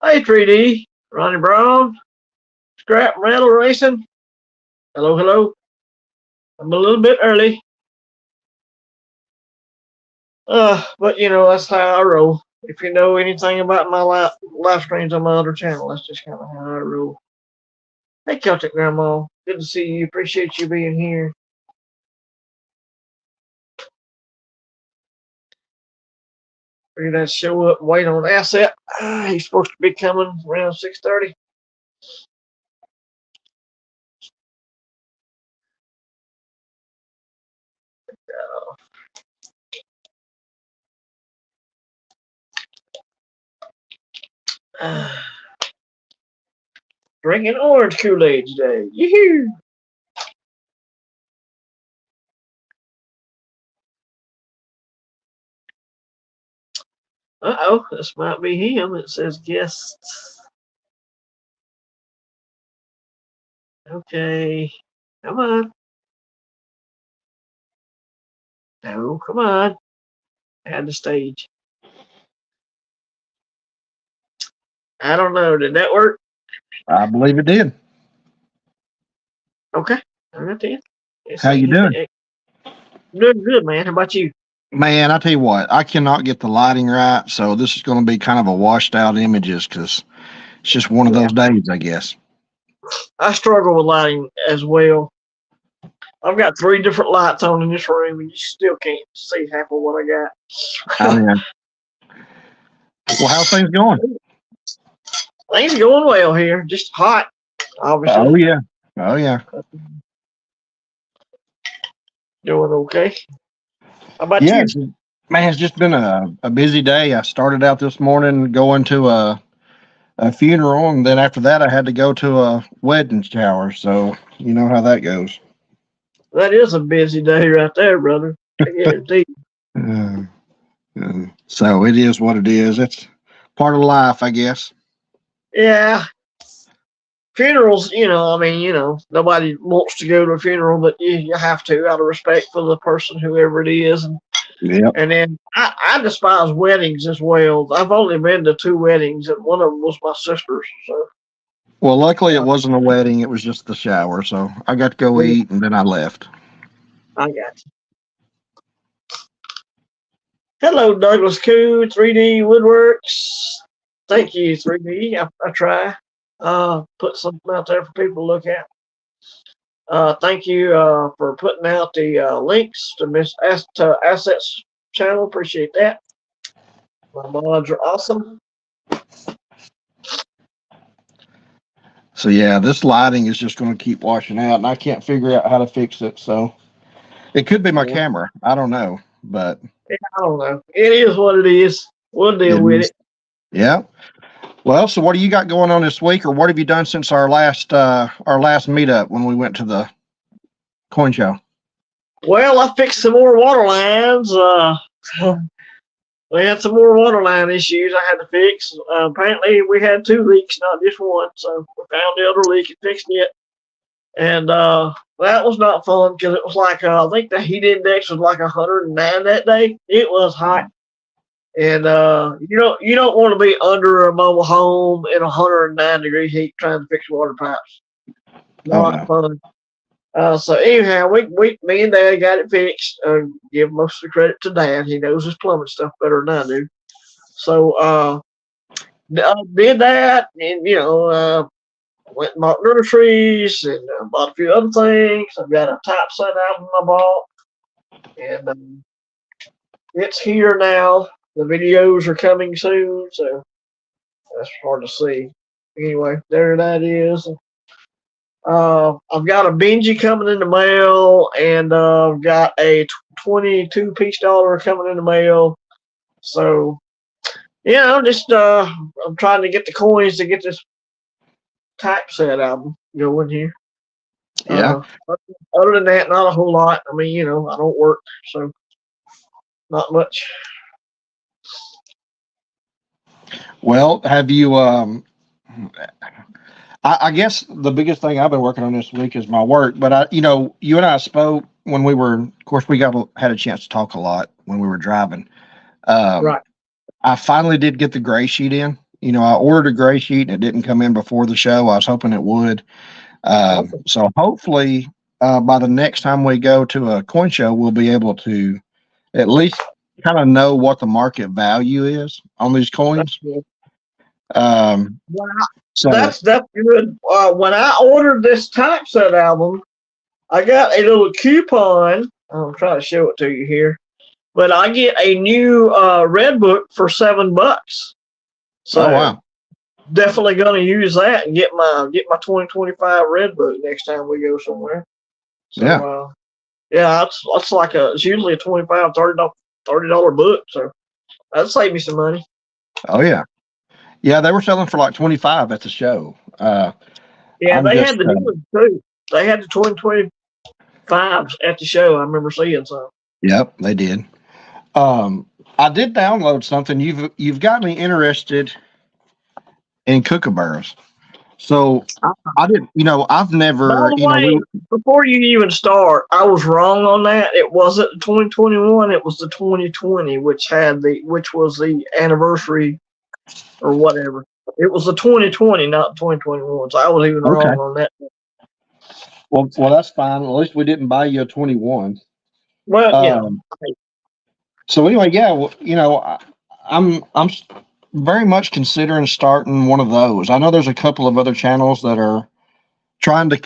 Hey, 3D, Ronnie Brown, Scrap Metal Racing. Hello, hello. I'm a little bit early. But you know, that's how I roll. If you know anything about my live streams on my other channel, that's just kind of how I roll. Hey, Celtic Grandma, good to see you. Appreciate you being here. We're gonna show up and wait on Asset. He's supposed to be coming around 6:30. Drinking orange Kool-Aid today. Yoo-hoo! Uh-oh, this might be him. It says guests. Okay. Come on. No, come on. Add the stage. I don't know. Did that work? I believe it did. Okay. All right then. How you doing? Doing good, man. How about you? Man, I tell you what, I cannot get the lighting right, so this is going to be kind of a washed out images because it's just one of those days, I guess. I struggle with lighting as well. I've got 3 different lights on in this room, and you still can't see half of what I got. Oh, yeah. Well, how's things going? Things are going well here. Just hot, obviously. Oh, yeah. Oh, yeah. Doing okay. How about you? Man, it's just been a busy day. I started out this morning going to a funeral, and then after that, I had to go to a wedding shower. So you know how that goes. That is a busy day right there, brother. I guarantee. So it is what it is. It's part of life, I guess. Yeah. Funerals, nobody wants to go to a funeral, but you have to out of respect for the person, whoever it is. And then I despise weddings as well. I've only been to 2 weddings, and one of them was my sister's. So. Well, luckily it wasn't a wedding; it was just the shower. So I got to go eat, and then I left. I got you. Hello, Douglas Koo, 3D Woodworks. Thank you, 3D. I try. Put something out there for people to look at. Thank you for putting out the links to Assets channel. Appreciate that. My mods are awesome. So yeah, this lighting is just going to keep washing out, and I can't figure out how to fix it. So it could be my camera. I don't know, but I don't know. It is what it is. We'll deal with it. Yeah. Well, so what do you got going on this week, or what have you done since our last meetup when we went to the coin show? Well, I fixed some more water lines. We had some more water line issues I had to fix. Apparently, we had 2 leaks, not just one. So we found the other leak and fixed it. And that was not fun because it was like I think the heat index was like 109 that day. It was hot. And you don't want to be under a mobile home in 109-degree heat trying to fix water pipes. Not fun. So anyhow, me and Dad got it fixed. Give most of the credit to Dad. He knows his plumbing stuff better than I do. So did that, and went and bought nurseries and bought a few other things. I've got a type set album I bought, and it's here now. The videos are coming soon, so that's hard to see. Anyway, there that is. I've got a Benji coming in the mail, and I've got a 22 piece dollar coming in the mail. So, yeah, I'm trying to get the coins to get this typeset album going here. Yeah. Other than that, not a whole lot. I mean, I don't work, so not much. Well, have you, I guess the biggest thing I've been working on this week is my work, but you and I spoke when of course, we had a chance to talk a lot when we were driving. Right. I finally did get the gray sheet in. I ordered a gray sheet and it didn't come in before the show. I was hoping it would. So hopefully, by the next time we go to a coin show, we'll be able to at least kind of know what the market value is on these coins. So that's good. When I ordered this typeset album, I got a little coupon. I'm trying to show it to you here, but I get a new Red Book for $7. So wow. Definitely going to use that and get my 2025 Red Book next time we go somewhere. So, yeah, it's usually a $25, $30 book, so that'd save me some money. Oh yeah. Yeah, they were selling for like 25 at the show. Yeah, they had the new ones too. They had the 2025s at the show. I remember seeing some. Yep, they did. I did download something. You've got me interested in kookaburras. So I did. I've never. By the way, before you even start, I was wrong on that. It wasn't the 2021. It was the 2020, which was the anniversary or whatever. It was the 2020, not 2021. So I was even wrong on that. Well, that's fine. At least we didn't buy you a 21. Well, yeah. So anyway, yeah. I'm very much considering starting one of those. I know there's a couple of other channels that are trying to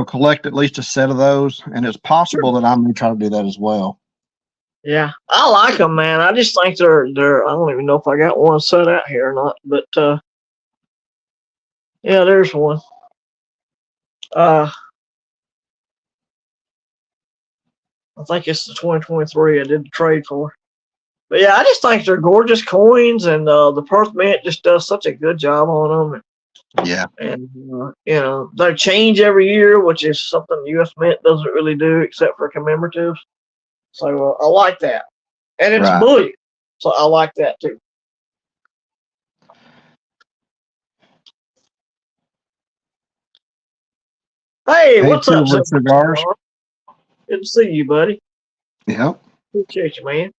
collect at least a set of those, and it's possible that I'm going to try to do that as well. Yeah, I like them, man. I just think they're. I don't even know if I got one set out here or not, but yeah, there's one. I think it's the 2023 I did the trade for. But yeah, I just think they're gorgeous coins, and the Perth Mint just does such a good job on them. Yeah. And they change every year, which is something U.S. Mint doesn't really do except for commemoratives. So I like that, and it's bullion, so I like that too. Hey, what's up, Cigars? Good to see you, buddy. Yep. Appreciate you, man.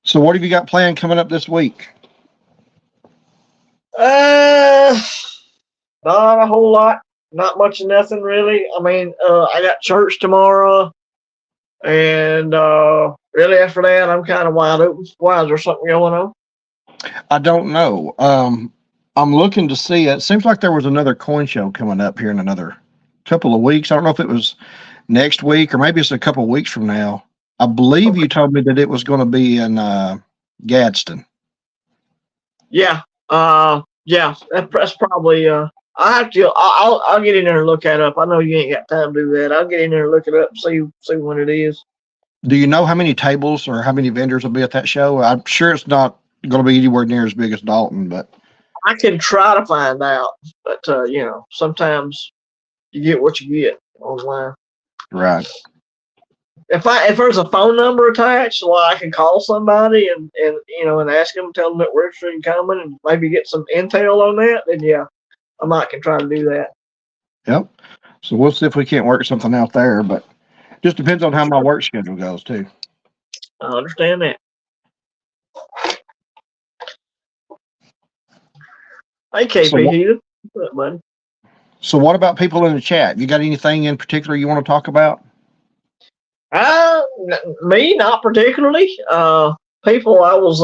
So what have you got planned coming up this week? Not a whole lot. Not much of nothing really. I mean, I got church tomorrow, and really after that, I'm kind of wide open. Why, is there something going on? I don't know. I'm looking to see. It seems like there was another coin show coming up here in another couple of weeks. I don't know if it was next week or maybe it's a couple of weeks from now. I believe you told me that it was going to be in Gadsden. Yeah. Yeah. That's probably. I'll get in there and look that up. I know you ain't got time to do that. I'll get in there and look it up. And see when it is. Do you know how many tables or how many vendors will be at that show? I'm sure it's not going to be anywhere near as big as Dalton, but I can try to find out. But sometimes you get what you get online. Right. If there's a phone number attached, well, I can call somebody and ask them, tell them that we're interested in coming, and maybe get some intel on that. Then yeah, I might can try to do that. Yep. So we'll see if we can't work something out there, but just depends on how my work schedule goes too. I understand that. Hey, KP, what's up, buddy? So what about people in the chat? You got anything in particular you want to talk about? Me, not particularly. People, I was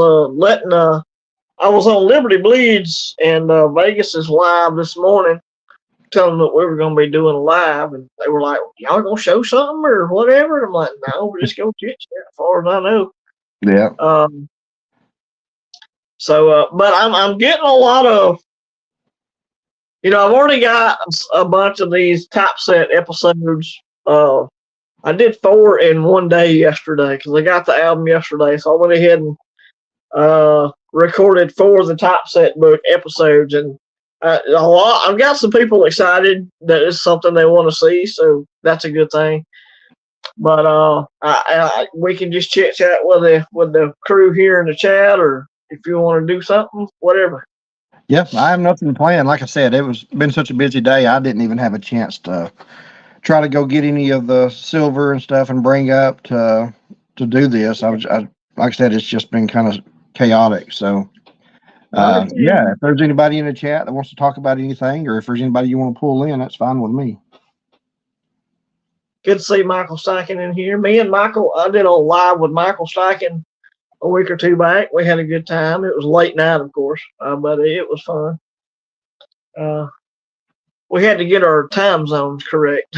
I was on Liberty Bleeds, and Vegas is live this morning, telling them that we were going to be doing a live, and they were like, "Y'all going to show something or whatever?" And I'm like, "No, we're just going to chit chat." As far as I know. Yeah. But I'm getting a lot of I've already got a bunch of these top set episodes. I did 4 in one day yesterday because I got the album yesterday. So I went ahead and recorded 4 of the top set book episodes, and I've got some people excited that it's something they want to see, so that's a good thing. But we can just chit chat with the crew here in the chat, or if you want to do something, whatever. Yep, I have nothing planned. Like I said, been such a busy day. I didn't even have a chance to try to go get any of the silver and stuff and bring up to do this. Like I said, it's just been kind of chaotic. So, yeah, if there's anybody in the chat that wants to talk about anything, or if there's anybody you want to pull in, that's fine with me. Good to see Michael Steichen in here. Me and Michael, I did a live with Michael Steichen a week or 2 back. We had a good time. It was late night, of course, but it was fun. We had to get our time zones correct.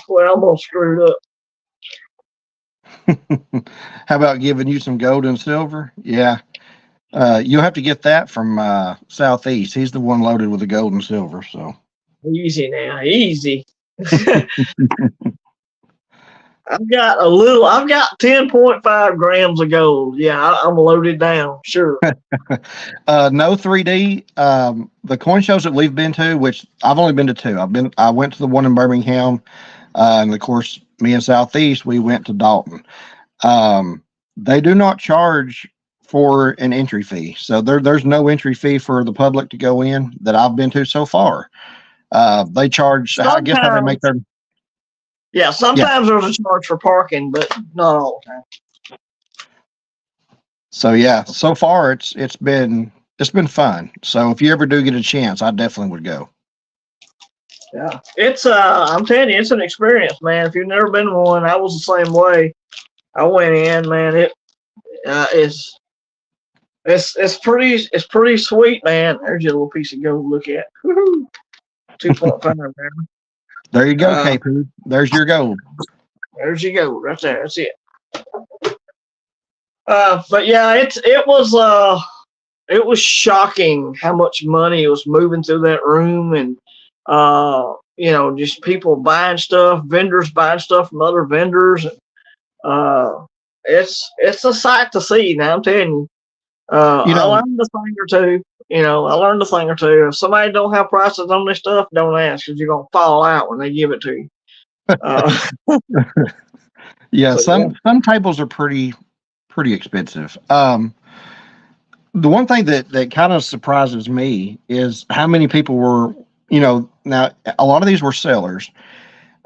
We almost screwed up. How about giving you some gold and silver? Yeah. You'll have to get that from Southeast. He's the one loaded with the gold and silver. So easy now, easy. I've got 10.5 grams of gold. Yeah, I'm loaded down. Sure. No 3D. The coin shows that we've been to, which I've only been to 2. I went to the one in Birmingham, and of course, me and Southeast, we went to Dalton. They do not charge for an entry fee, so there's no entry fee for the public to go in that I've been to so far. They charge. Sometimes, I guess how they make their. Yeah, sometimes there's a charge for parking, but not all the time. So yeah, so far it's been fun. So if you ever do get a chance, I definitely would go. Yeah, it's I'm telling you, it's an experience, man. If you've never been to one, I was the same way. I went in, man. It's pretty sweet, man. There's your little piece of gold to look at. 2.5, man. There you go, KP. There's your gold. There's your gold right there. That's it. But yeah, it was shocking how much money was moving through that room, and just people buying stuff, vendors buying stuff from other vendors. It's a sight to see. Now I'm telling you. I learned a thing or two. I learned a thing or two. If somebody don't have prices on this stuff, don't ask, because you're gonna fall out when they give it to you. Yeah, some tables are pretty expensive. The one thing that kind of surprises me is how many people were. Now a lot of these were sellers,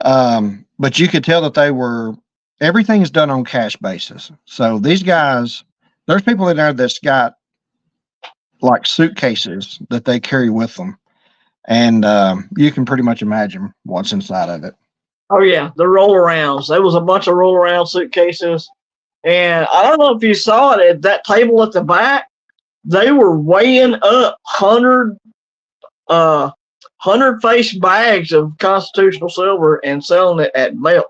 but you could tell that everything is done on cash basis. So these guys. There's people in there that's got like suitcases that they carry with them, and you can pretty much imagine what's inside of it. Oh yeah, the roll-arounds. There was a bunch of roll-around suitcases, and I don't know if you saw it at that table at the back. They were weighing up 100 face bags of Constitutional silver and selling it at melt.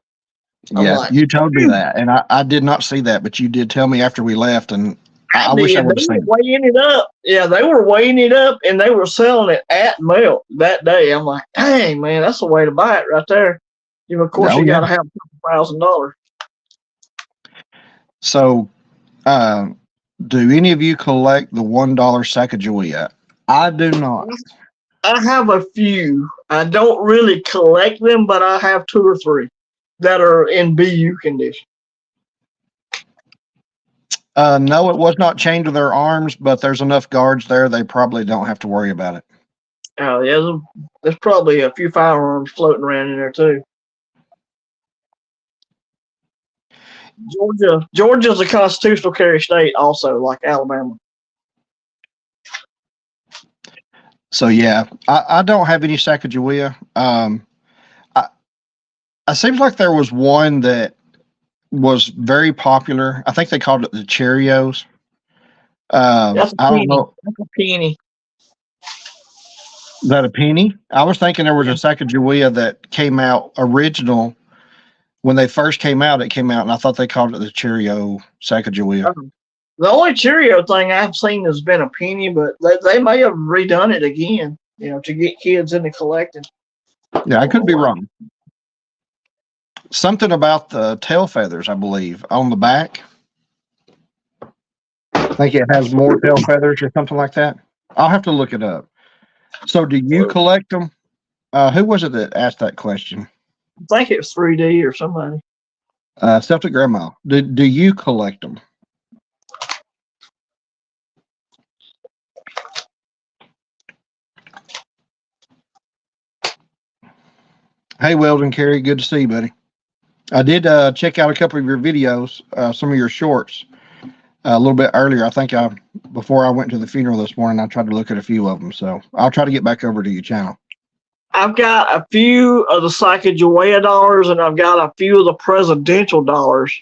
Yeah, you told me that, and I did not see that, but you did tell me after we left, and I wish I would have seen it. Weighing it up. Yeah, they were weighing it up, and they were selling it at melt that day. I'm like, dang, man, that's the way to buy it right there. Of course, you got to have $1,000. So, do any of you collect the $1 Sacagawea? I do not. I have a few. I don't really collect them, but I have 2 or 3. That are in BU condition. No, it was not chained to their arms, but there's enough guards there. They probably don't have to worry about it. Oh, yeah. There's probably a few firearms floating around in there, too. Georgia's a constitutional carry state also, like Alabama. So, yeah, I don't have any Sacagawea. It seems like there was one that was very popular. I think they called it the Cheerios. That's a penny. I don't know. That's a penny. Is that a penny? I was thinking there was a Sacagawea that came out original. When they first came out, and I thought they called it the Cheerio Sacagawea. The only Cheerio thing I've seen has been a penny, but they may have redone it again. to get kids into collecting. Yeah, I could be wrong. Something about the tail feathers, I believe, on the back. I think it has more tail feathers or something like that. I'll have to look it up. So, do you collect them? Who was it that asked that question? I think it was 3D or somebody. Celtic Grandma. Do you collect them? Hey, Weldon Carey, good to see you, buddy. I did check out a couple of your videos, some of your shorts, a little bit earlier. I think before I went to the funeral this morning, I tried to look at a few of them. So I'll try to get back over to your channel. I've got a few of the Sacagawea dollars, and I've got a few of the presidential dollars.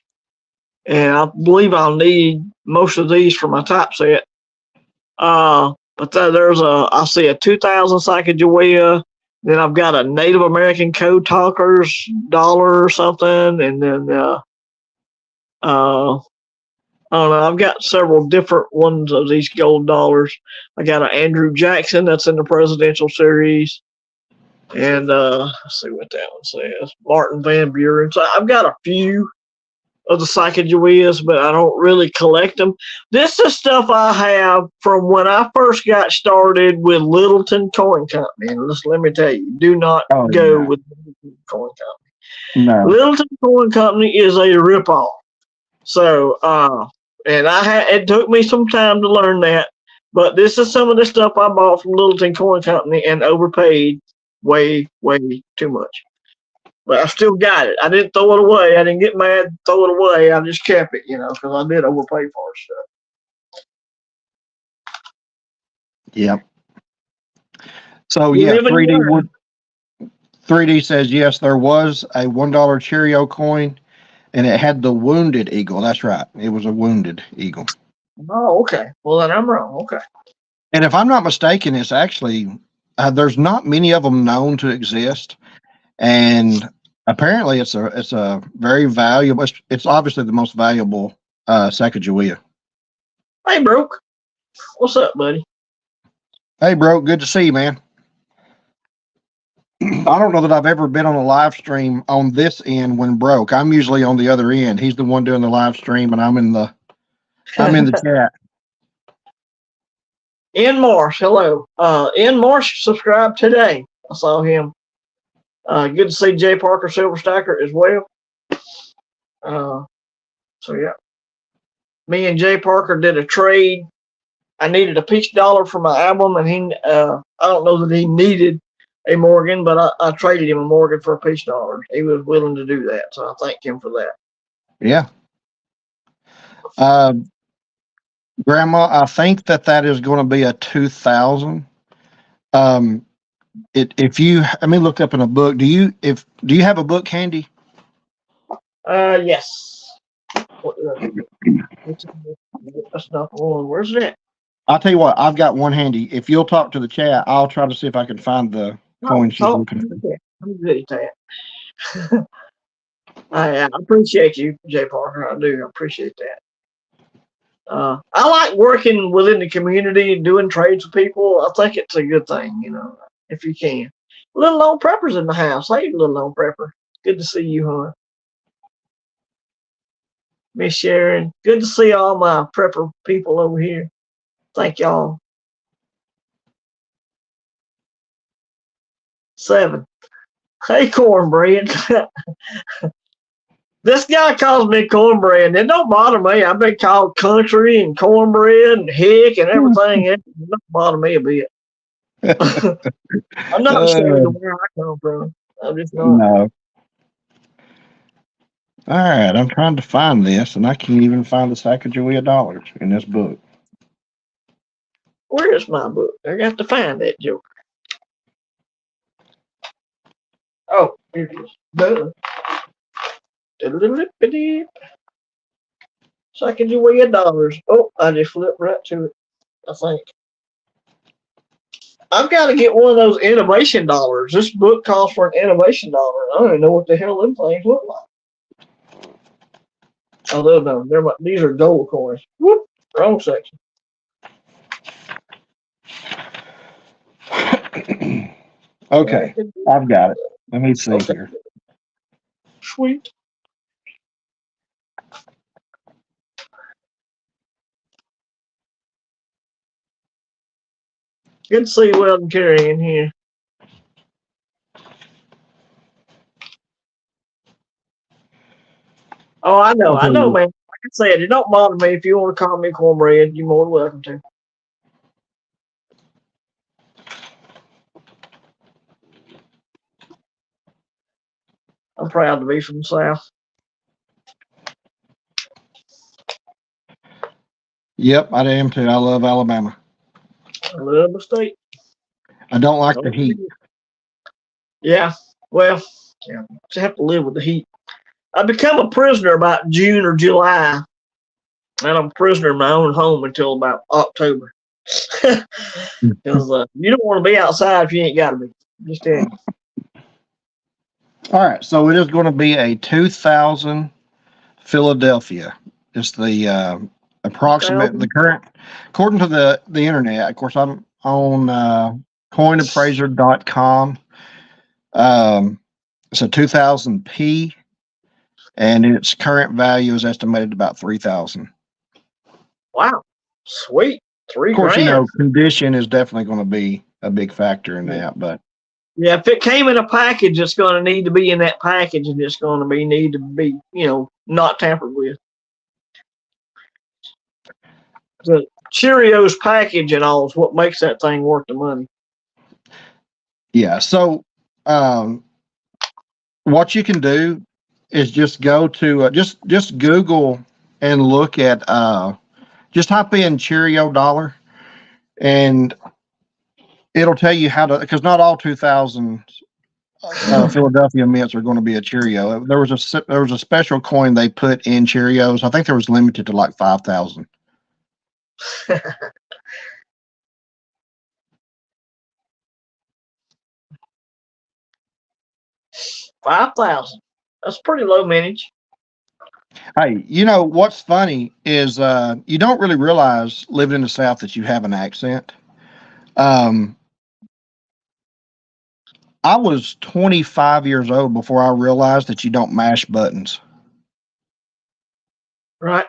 And I believe I'll need most of these for my typeset. But I see a 2000 Sacagawea. Then I've got a Native American Code Talkers dollar or something, and then I don't know. I've got several different ones of these gold dollars. I got an Andrew Jackson that's in the presidential series, and let's see what that one says. Martin Van Buren. So I've got a few of the Sacagaweas, but I don't really collect them. This is stuff I have from when I first got started with Littleton Coin Company. And let me tell you, do not go with Littleton Coin Company. No. Littleton Coin Company is a ripoff. So, and it took me some time to learn that, but this is some of the stuff I bought from Littleton Coin Company and overpaid way, way too much. But I still got it. I didn't throw it away. I didn't get mad and throw it away. I just kept it, because I did overpay for stuff. Yep. So yeah, 3D says yes, there was a $1 Cheerio coin, and it had the wounded eagle. That's right. It was a wounded eagle. Oh, okay. Well, then I'm wrong. Okay. And if I'm not mistaken, it's actually there's not many of them known to exist. And apparently, it's a very valuable. It's obviously the most valuable Sacagawea. Hey, Broke. What's up, buddy? Hey, Broke. Good to see you, man. I don't know that I've ever been on a live stream on this end when Broke. I'm usually on the other end. He's the one doing the live stream, and I'm in the chat. Ian Marsh, hello. Ian Marsh subscribed today. I saw him. Good to see Jay Parker Silver Stacker as well. So yeah, me and Jay Parker did a trade. I needed a peach dollar for my album, and I don't know that he needed a Morgan, but I traded him a Morgan for a peach dollar. He was willing to do that, so I thank him for that. Yeah. Grandma, I think that is going to be a 2000. If you, let me look up in a book. Do you have a book handy? Yes. That's not the one. Where's it at? I'll tell you what, I've got one handy. If you'll talk to the chat, I'll try to see if I can find the coin she's looking for. I'm good at that. I appreciate you, Jay Parker. I do. I appreciate that. I like working within the community and doing trades with people. I think it's a good thing, if you can. Little Lone Prepper's in the house. Hey, Little Lone Prepper. Good to see you, hon. Miss Sharon. Good to see all my prepper people over here. Thank y'all. 7. Hey, Cornbread. This guy calls me Cornbread. It don't bother me. I've been called country and cornbread and hick and everything. It don't bother me a bit. I'm not ashamed of where I come from. I'm just not. No. All right, I'm trying to find this, and I can't even find the Sacagawea dollars in this book. Where is my book? I got to find that joke. Oh, here it is. Duh. Sacagawea dollars. Oh, I just flipped right to it, I think. I've got to get one of those innovation dollars. This book calls for an innovation dollar. I don't even know what the hell them things look like. Oh, no, these are gold coins. Whoop, wrong section. Okay, I've got it. Let me see here. Sweet. Good to see Weldon Carey in here. Oh, I know, man. Like I said, it don't bother me if you want to call me Cornbread. You're more than welcome to. I'm proud to be from the South. Yep, I am too. I love Alabama. I love the state. I don't like the heat. Yeah, well, yeah, just have to live with the heat. I become a prisoner about June or July, and I'm a prisoner in my own home until about October. Because you don't want to be outside if you ain't got to be. Just tell you. All right, so it is going to be a 2000 Philadelphia. It's the approximate, the current, according to the internet. Of course, I'm on coinappraiser.com. It's a 2000P, and its current value is estimated about 3,000. Wow, sweet. $3,000. Of course, you know, condition is definitely going to be a big factor in that, but yeah, if it came in a package, it's going to need to be in that package, and it's going to need to be, you know, not tampered with. The Cheerios package and all is what makes that thing worth the money. Yeah. So, what you can do is just go to just Google and look at just type in Cheerio dollar, and it'll tell you how to, because not all 2000 Philadelphia mints are going to be a Cheerio. There was a special coin they put in Cheerios. I think there was limited to like 5,000. 5,000. That's pretty low mintage. Hey, you know what's funny is you don't really realize living in the South that you have an accent. I was 25 years old before I realized that you don't mash buttons. Right.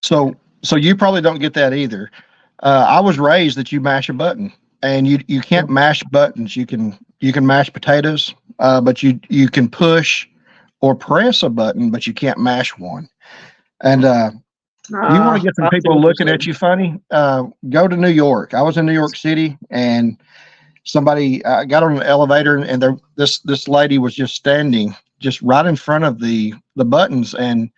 So you probably don't get that either. I was raised that you mash a button, and you can't mash buttons. You can mash potatoes, but you can push or press a button, but you can't mash one. And you want to get some people looking at you funny? Go to New York. I was in New York City, and somebody got on an elevator, and this lady was just standing just right in front of the buttons, and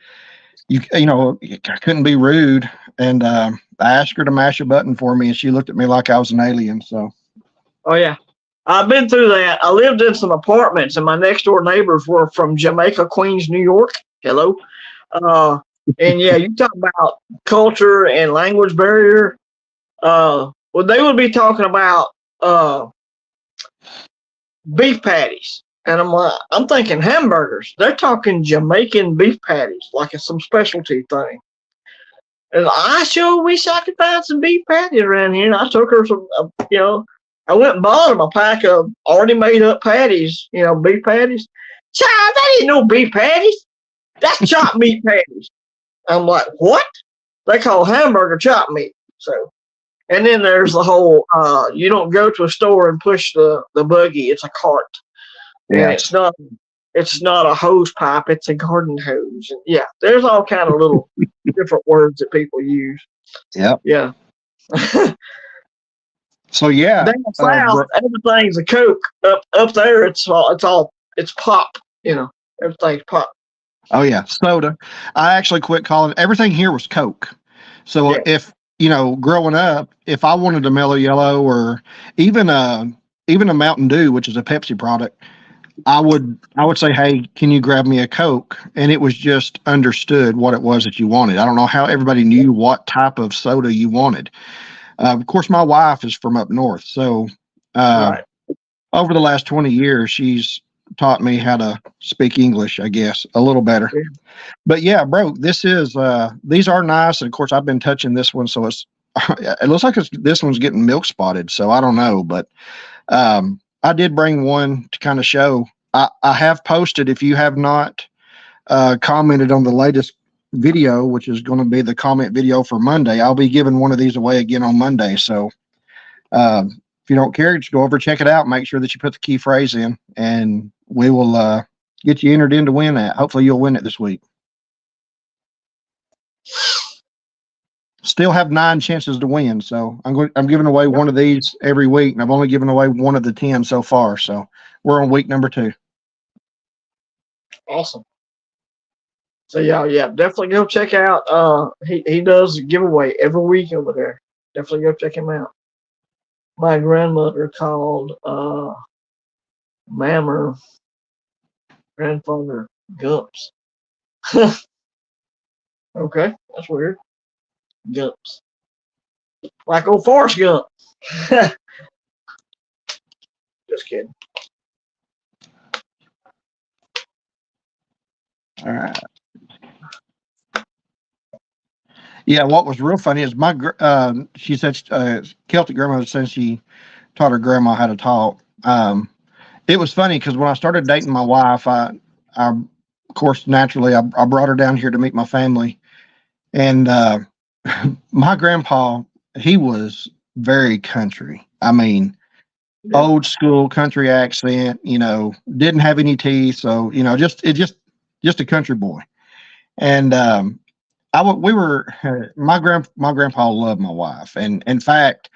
you know, I couldn't be rude, and I asked her to mash a button for me, and she looked at me like I was an alien. So, oh yeah, I've been through that. I lived in some apartments, and my next door neighbors were from Jamaica, Queens, New York. Hello, and yeah, you talk about culture and language barrier. Well, they would be talking about beef patties. And I'm thinking hamburgers. They're talking Jamaican beef patties, like it's some specialty thing. And I sure wish I could find some beef patties around here. And I took her some, you know, I went and bought them a pack of already made up patties, you know, beef patties. Child, that ain't no beef patties. That's chopped meat patties. I'm like, what? They call hamburger chopped meat. So, and then there's the whole, you don't go to a store and push the buggy. It's a cart. yeah, And it's not a hose pipe, it's a garden hose. And yeah, there's all kind of little different words that people use. yep. Yeah. So yeah, Down south, everything's a Coke. Up there, it's pop. You know, everything's pop. oh yeah, soda. I actually quit calling everything here was Coke. So Yeah. if you know, growing up, if I wanted a Mellow Yellow or even a Mountain Dew, which is a Pepsi product, I would say, hey, can you grab me a Coke? And it was just understood what it was that you wanted. I don't know how everybody knew what type of soda you wanted. Of course, my wife is from up north, so Right. over the last 20 years, she's taught me how to speak English, I guess, a little better. Yeah. But yeah, bro, these are nice. And of course, I've been touching this one, so it's it looks like this one's getting milk spotted, so I don't know. But I did bring one to kind of show. I have posted, if you have not commented on the latest video, which is going to be the comment video for Monday, I'll be giving one of these away again on Monday. So if you don't care, just go over, check it out, make sure that you put the key phrase in, and we will get you entered in to win that. Hopefully you'll win it this week. Still have 9 chances to win, so I'm giving away one of these every week, and I've only given away one of the 10 so far. So we're on week number 2. Awesome. So yeah, definitely go check out. He does a giveaway every week over there. Definitely go check him out. My grandmother called Mammer grandfather Gumps. Okay, that's weird. Gumps. Like old Forrest Gump. Just kidding. All right. Yeah, what was real funny is she said Celtic grandmother said she taught her grandma how to talk. It was funny because when I started dating my wife, I of course naturally I brought her down here to meet my family, and my grandpa, he was very country. I mean, old school country accent. Didn't have any teeth, so just a country boy, and my grandpa loved my wife, and in fact,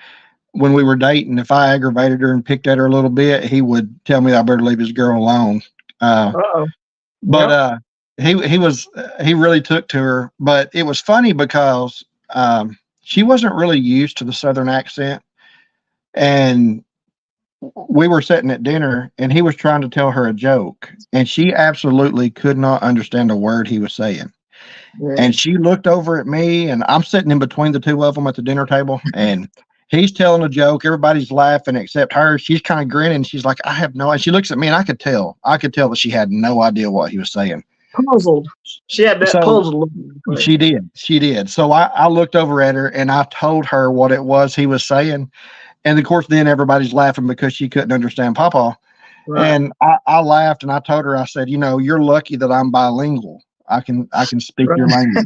when we were dating, if I aggravated her and picked at her a little bit, he would tell me I better leave his girl alone. But he really took to her. But it was funny because she wasn't really used to the Southern accent, and we were sitting at dinner, and he was trying to tell her a joke, and she absolutely could not understand a word he was saying. Yeah. And she looked over at me, and I'm sitting in between the two of them at the dinner table, and he's telling a joke. Everybody's laughing except her. She's kind of grinning. She's like, I have no idea. She looks at me, and I could tell that she had no idea what he was saying. Puzzled. She had that puzzled. She did. So I looked over at her, and I told her what it was he was saying. And of course, then everybody's laughing because she couldn't understand Papa. Right. And I laughed, and I told her, I said, you're lucky that I'm bilingual. I can speak your language.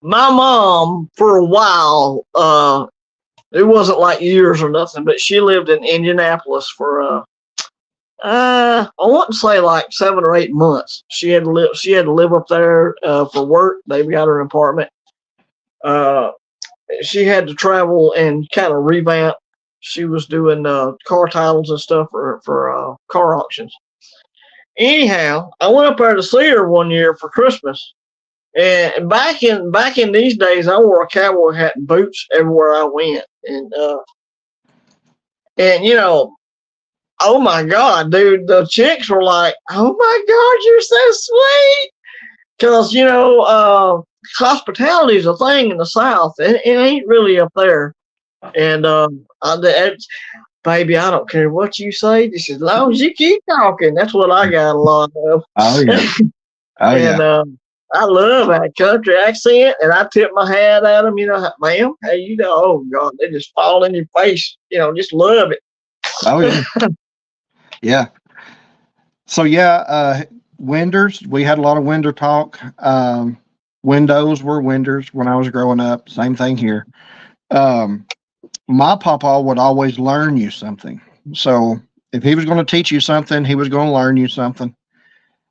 My mom, for a while, it wasn't like years or nothing, but she lived in Indianapolis for I wouldn't say like 7 or 8 months. She had to live up there for work. They've got her apartment. She had to travel and kind of revamp. She was doing car titles and stuff for car auctions. Anyhow, I went up there to see her one year for Christmas, and back in these days, I wore a cowboy hat and boots everywhere I went, and oh my God, dude, the chicks were like, oh my God, you're so sweet, because hospitality is a thing in the South. It ain't really up there, and baby, I don't care what you say, just as long as you keep talking. That's what I got a lot of. Oh yeah. Oh and, yeah. I love that country accent, and I tip my hat at them. Ma'am, hey, oh God, they just fall in your face. Just love it. Oh yeah. Yeah. So yeah, Winders. We had a lot of Winder talk. Windows were Winders when I was growing up. Same thing here. My papa would always learn you something. So if he was going to teach you something, he was going to learn you something,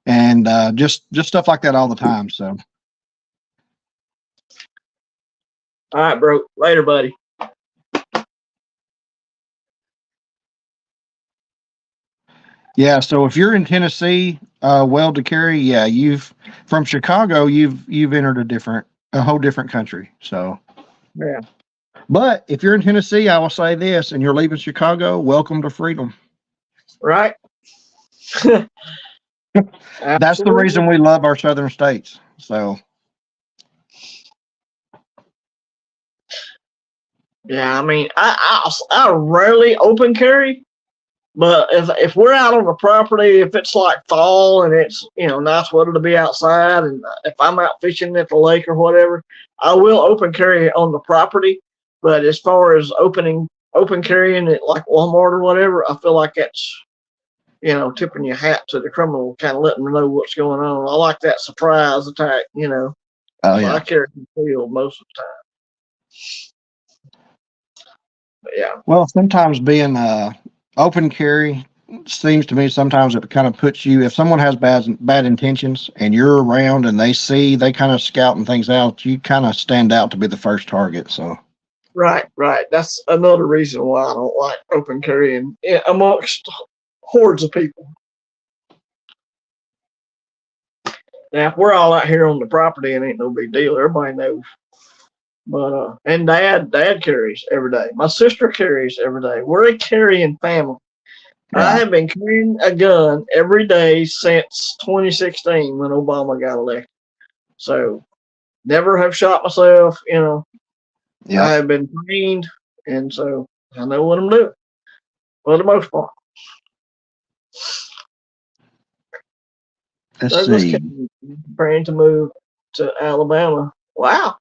and just stuff like that all the time. So, all right, bro. Later, buddy. Yeah. So if you're in Tennessee, Weld to Cary, yeah, from Chicago, you've entered a whole different country. So, yeah. But if you're in Tennessee, I will say this, and you're leaving Chicago, welcome to freedom. Right. That's the reason we love our southern states. So. Yeah, I mean, I rarely open carry, But if we're out on the property, if it's like fall and it's nice weather to be outside, and if I'm out fishing at the lake or whatever, I will open carry on the property. But as far as open carrying it like Walmart or whatever, I feel like that's tipping your hat to the criminal, kind of letting them know what's going on. I like that surprise attack, Oh So yeah. I carry concealed most of the time. But yeah. Well, sometimes being open carry seems to me sometimes it kind of puts you, if someone has bad intentions and you're around and they kind of scouting things out, you kind of stand out to be the first target. So Right. That's another reason why I don't like open carrying amongst hordes of people. Now, if we're all out here on the property, it ain't no big deal. Everybody knows. But and Dad carries every day. My sister carries every day. We're a carrying family. yeah. I have been carrying a gun every day since 2016 when Obama got elected. So never have shot myself. I have been trained, and so I know what I'm doing for the most part. Let's see. Preparing to move to Alabama. Wow.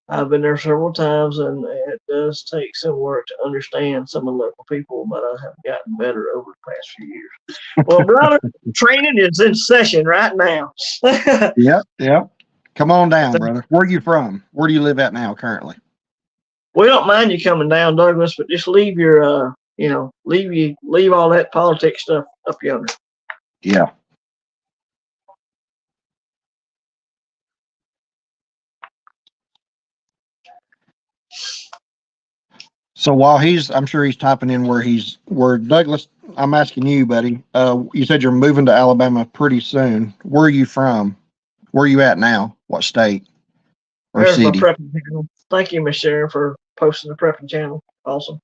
I've been there several times, and it does take some work to understand some of the local people, but I have gotten better over the past few years. Well, brother, training is in session right now. Yep. Come on down, brother. Where are you from? Where do you live at now currently? We don't mind you coming down, Douglas, but just leave your, leave all that politics stuff up yonder. Yeah. So while I'm sure he's typing in where Douglas, I'm asking you, buddy, you said you're moving to Alabama pretty soon. Where are you from? Where are you at now? What state or There's city? my prepping channel. Thank you, Miss Sharon, for posting the prepping channel. Awesome.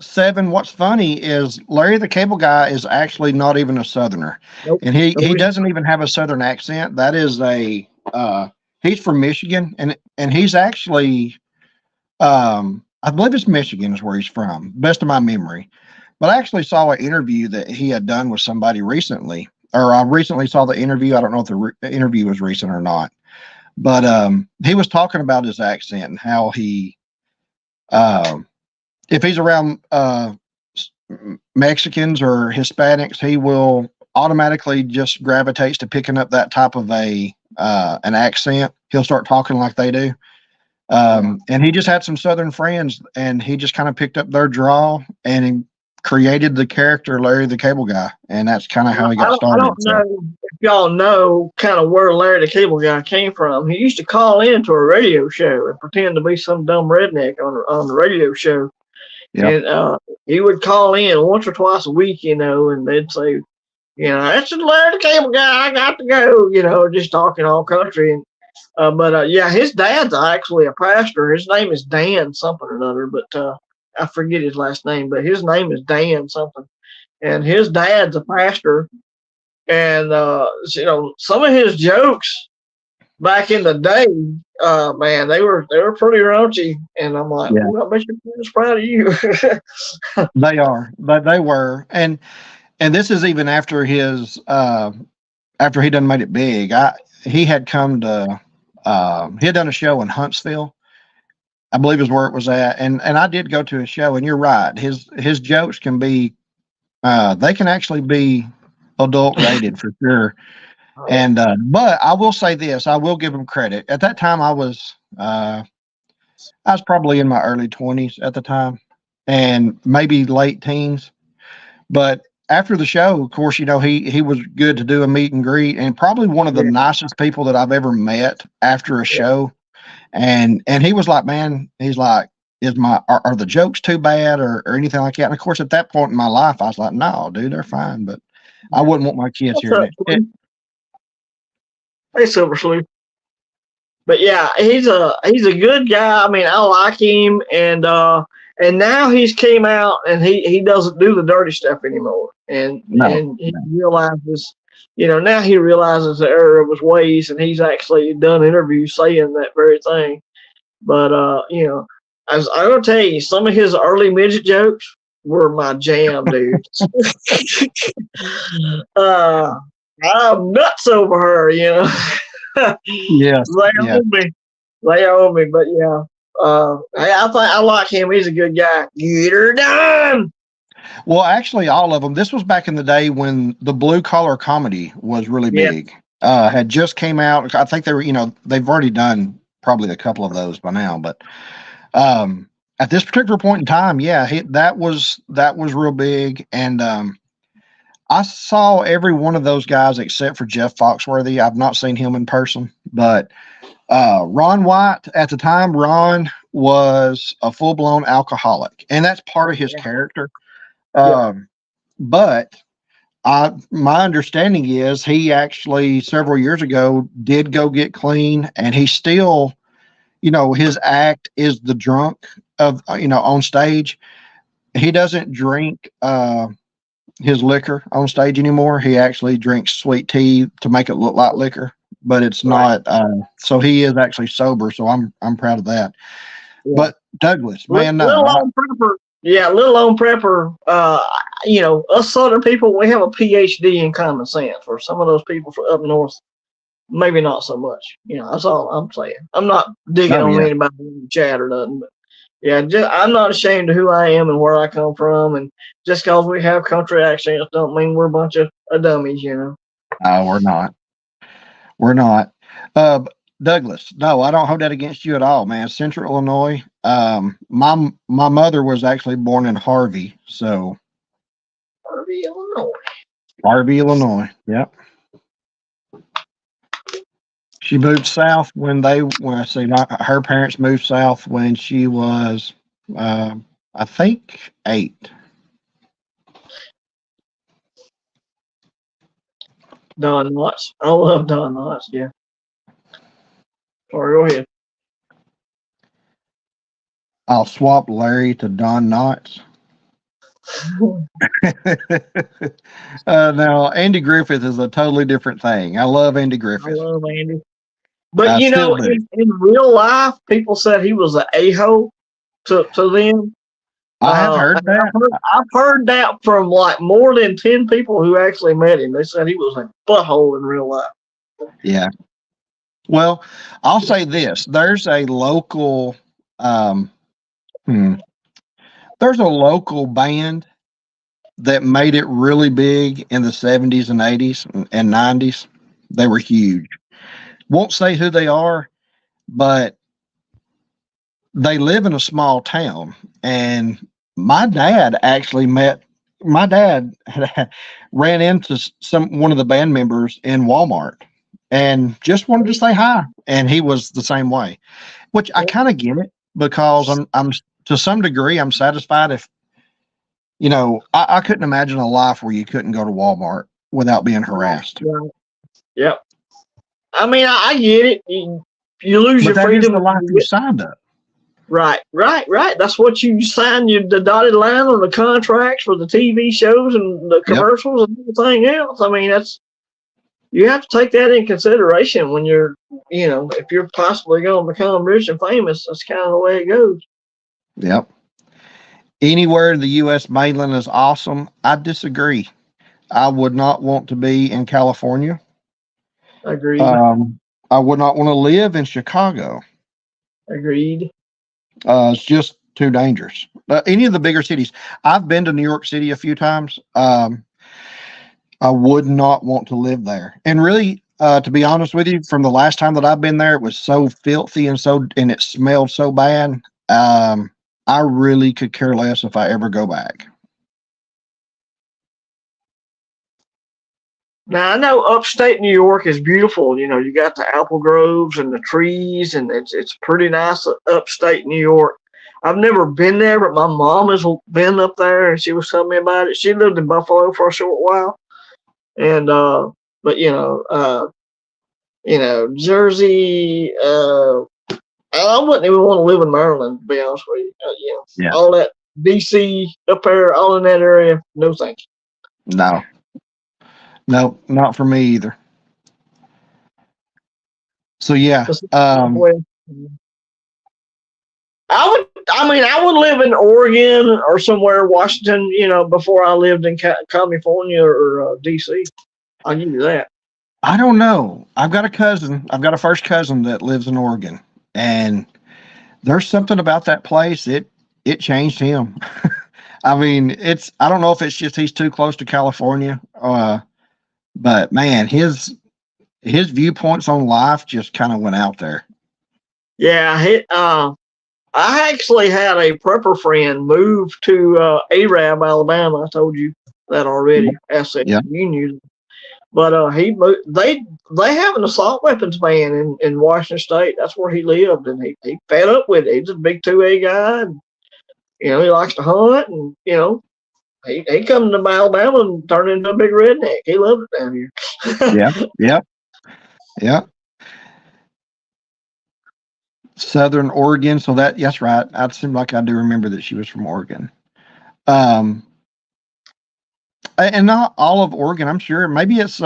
Seven, what's funny is Larry the Cable Guy is actually not even a Southerner. Nope. And he doesn't even have a Southern accent. That is he's from Michigan, and he's actually, I believe it's Michigan is where he's from, best of my memory. But I actually saw an interview that he had done with somebody recently, or I recently saw the interview. I don't know if the interview was recent or not, but he was talking about his accent and how he, if he's around Mexicans or Hispanics, he will automatically just gravitates to picking up that type of an accent. He'll start talking like they do. And he just had some Southern friends, and he just kind of picked up their drawl and he created the character Larry the Cable Guy, and that's kind of how he got started. I don't know if y'all know kind of where Larry the Cable Guy came from. He used to call in to a radio show and pretend to be some dumb redneck on the radio show. Yep. And he would call in once or twice a week, and they'd say, that's Larry the Cable Guy, I got to go, just talking all country. And but his dad's actually a pastor. His name is Dan something or another, but I forget his last name, but his name is Dan something. And his dad's a pastor. And, some of his jokes back in the day, man, they were pretty raunchy. And I'm like, I bet your parents proud of you. They are, but they were. And this is even after his, after he done made it big. He had come to, he had done a show in Huntsville, I believe is where it was at. And I did go to a show, and you're right. His jokes can be, they can actually be adult rated for sure. And, but I will say this, I will give him credit. At that time, I was probably in my early 20s at the time, and maybe late teens. But after the show, of course, he was good to do a meet and greet, and probably one of the nicest people that I've ever met after a show. And he was like, man, he's like, are the jokes too bad or anything like that? And of course, at that point in my life, I was like, no, dude, they're fine. But I wouldn't want my kids hearing it. Hey, Silver Sleeve. But yeah, he's a good guy. I mean, I like him, and now he's came out and he doesn't do the dirty stuff anymore. And he realizes, now he realizes the error of his ways, and he's actually done interviews saying that very thing. But I'm gonna tell you, some of his early midget jokes were my jam, dude. I'm nuts over her, you know. Yes. They Yeah. own me. They own me, but yeah. I think I like him. He's a good guy. Get her done. Well, actually, all of them. This was back in the day when the blue collar comedy was really Yeah. big. Had just came out. I think they were, they've already done probably a couple of those by now. But at this particular point in time, yeah, that was real big. And I saw every one of those guys except for Jeff Foxworthy. I've not seen him in person, but Ron White at the time, Ron was a full blown alcoholic, and that's part of his Yeah. character. Yeah. But my understanding is he actually several years ago did go get clean, and he still, his act is the drunk of, on stage. He doesn't drink his liquor on stage anymore. He actually drinks sweet tea to make it look like liquor, but it's Right. not. So he is actually sober. So I'm proud of that. Yeah. But Douglas, man, Little no, old prepper. Yeah, little old prepper. Us Southern people, we have a PhD in common sense. For some of those people from up north, maybe not so much. That's all I'm saying. I'm not digging oh on yeah, anybody in the chat or nothing, but yeah, I'm not ashamed of who I am and where I come from. And just because we have country accents, don't mean we're a bunch of dummies. no, we're not. We're not. Uh, Douglas, no, I don't hold that against you at all, man. Central Illinois. My mother was actually born in Harvey, so Harvey, Illinois. Harvey, Illinois. Yep. She moved south when I say not her parents moved south when she was, I think 8. Don Knotts. I love Don Knotts. Yeah. Sorry, go ahead. I'll swap Larry to Don Knotts. Now Andy Griffith is a totally different thing. I love Andy I Griffith. love Andy. But I still do. in real life, people said he was an a-hole to them. I have heard that. I've heard that from like more than 10 people who actually met him. They said he was a butthole in real life. Yeah. Well, I'll say this: there's a local, um, there's a local band that made it really big in the 70s and 80s and 90s. They were huge. Won't say who they are, but they live in a small town. And my dad ran into one of the band members in Walmart and just wanted to say hi. And he was the same way, which I kind of get it because I'm to some degree, I'm satisfied if, I couldn't imagine a life where you couldn't go to Walmart without being harassed. Right. Yep. I mean, I get it. You lose your But that is freedom. the life you signed up. Right. That's what you sign the dotted line on the contracts for the TV shows and the commercials and everything else. I mean, you have to take that in consideration when you're, if you're possibly going to become rich and famous. That's kind of the way it goes. Yep. Anywhere in the U.S. mainland is awesome. I disagree. I would not want to be in California. Agreed. I would not want to live in Chicago. Agreed. It's just too dangerous. Any of the bigger cities. I've been to New York City a few times. I would not want to live there. And really, to be honest with you, from the last time that I've been there, it was so filthy and it smelled so bad. I really could care less if I ever go back. Now I know upstate New York is beautiful. You got the apple groves and the trees, and it's pretty nice upstate New York. I've never been there, but my mom has been up there, and she was telling me about it. She lived in Buffalo for a short while, and but Jersey. I wouldn't even want to live in Maryland, to be honest with you. Yeah. All that DC up there, all in that area. No, thank you. No, not for me either. So yeah, I would live in Oregon or somewhere, Washington, before I lived in California or DC. I'll give you that. I don't know. I've got a first cousin that lives in Oregon, and there's something about that place. It changed him. I mean, I don't know if it's just he's too close to California, but man, his viewpoints on life just kind of went out there. Yeah, I actually had a prepper friend move to Arab, Alabama. I told you that already. Yeah. You knew. But he moved. They have an assault weapons ban in Washington State. That's where he lived, and he fed up with it. He's a big 2A guy, and he likes to hunt, and he come to Alabama and turned into a big redneck. He loved it down here. Yeah. Southern Oregon. So that's right. It seemed like I do remember that she was from Oregon. And not all of Oregon, I'm sure. Maybe it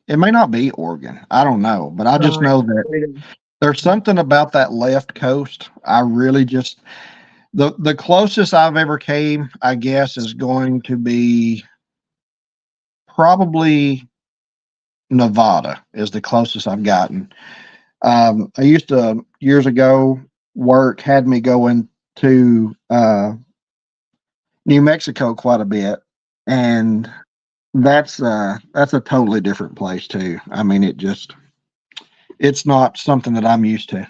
may not be Oregon. I don't know, but I just know that there's something about that left coast. I really just the closest I've ever came, I guess, is going to be probably Nevada is the closest I've gotten. I used to years ago work had me going to New Mexico quite a bit, and that's a totally different place too. I mean, it's not something that I'm used to.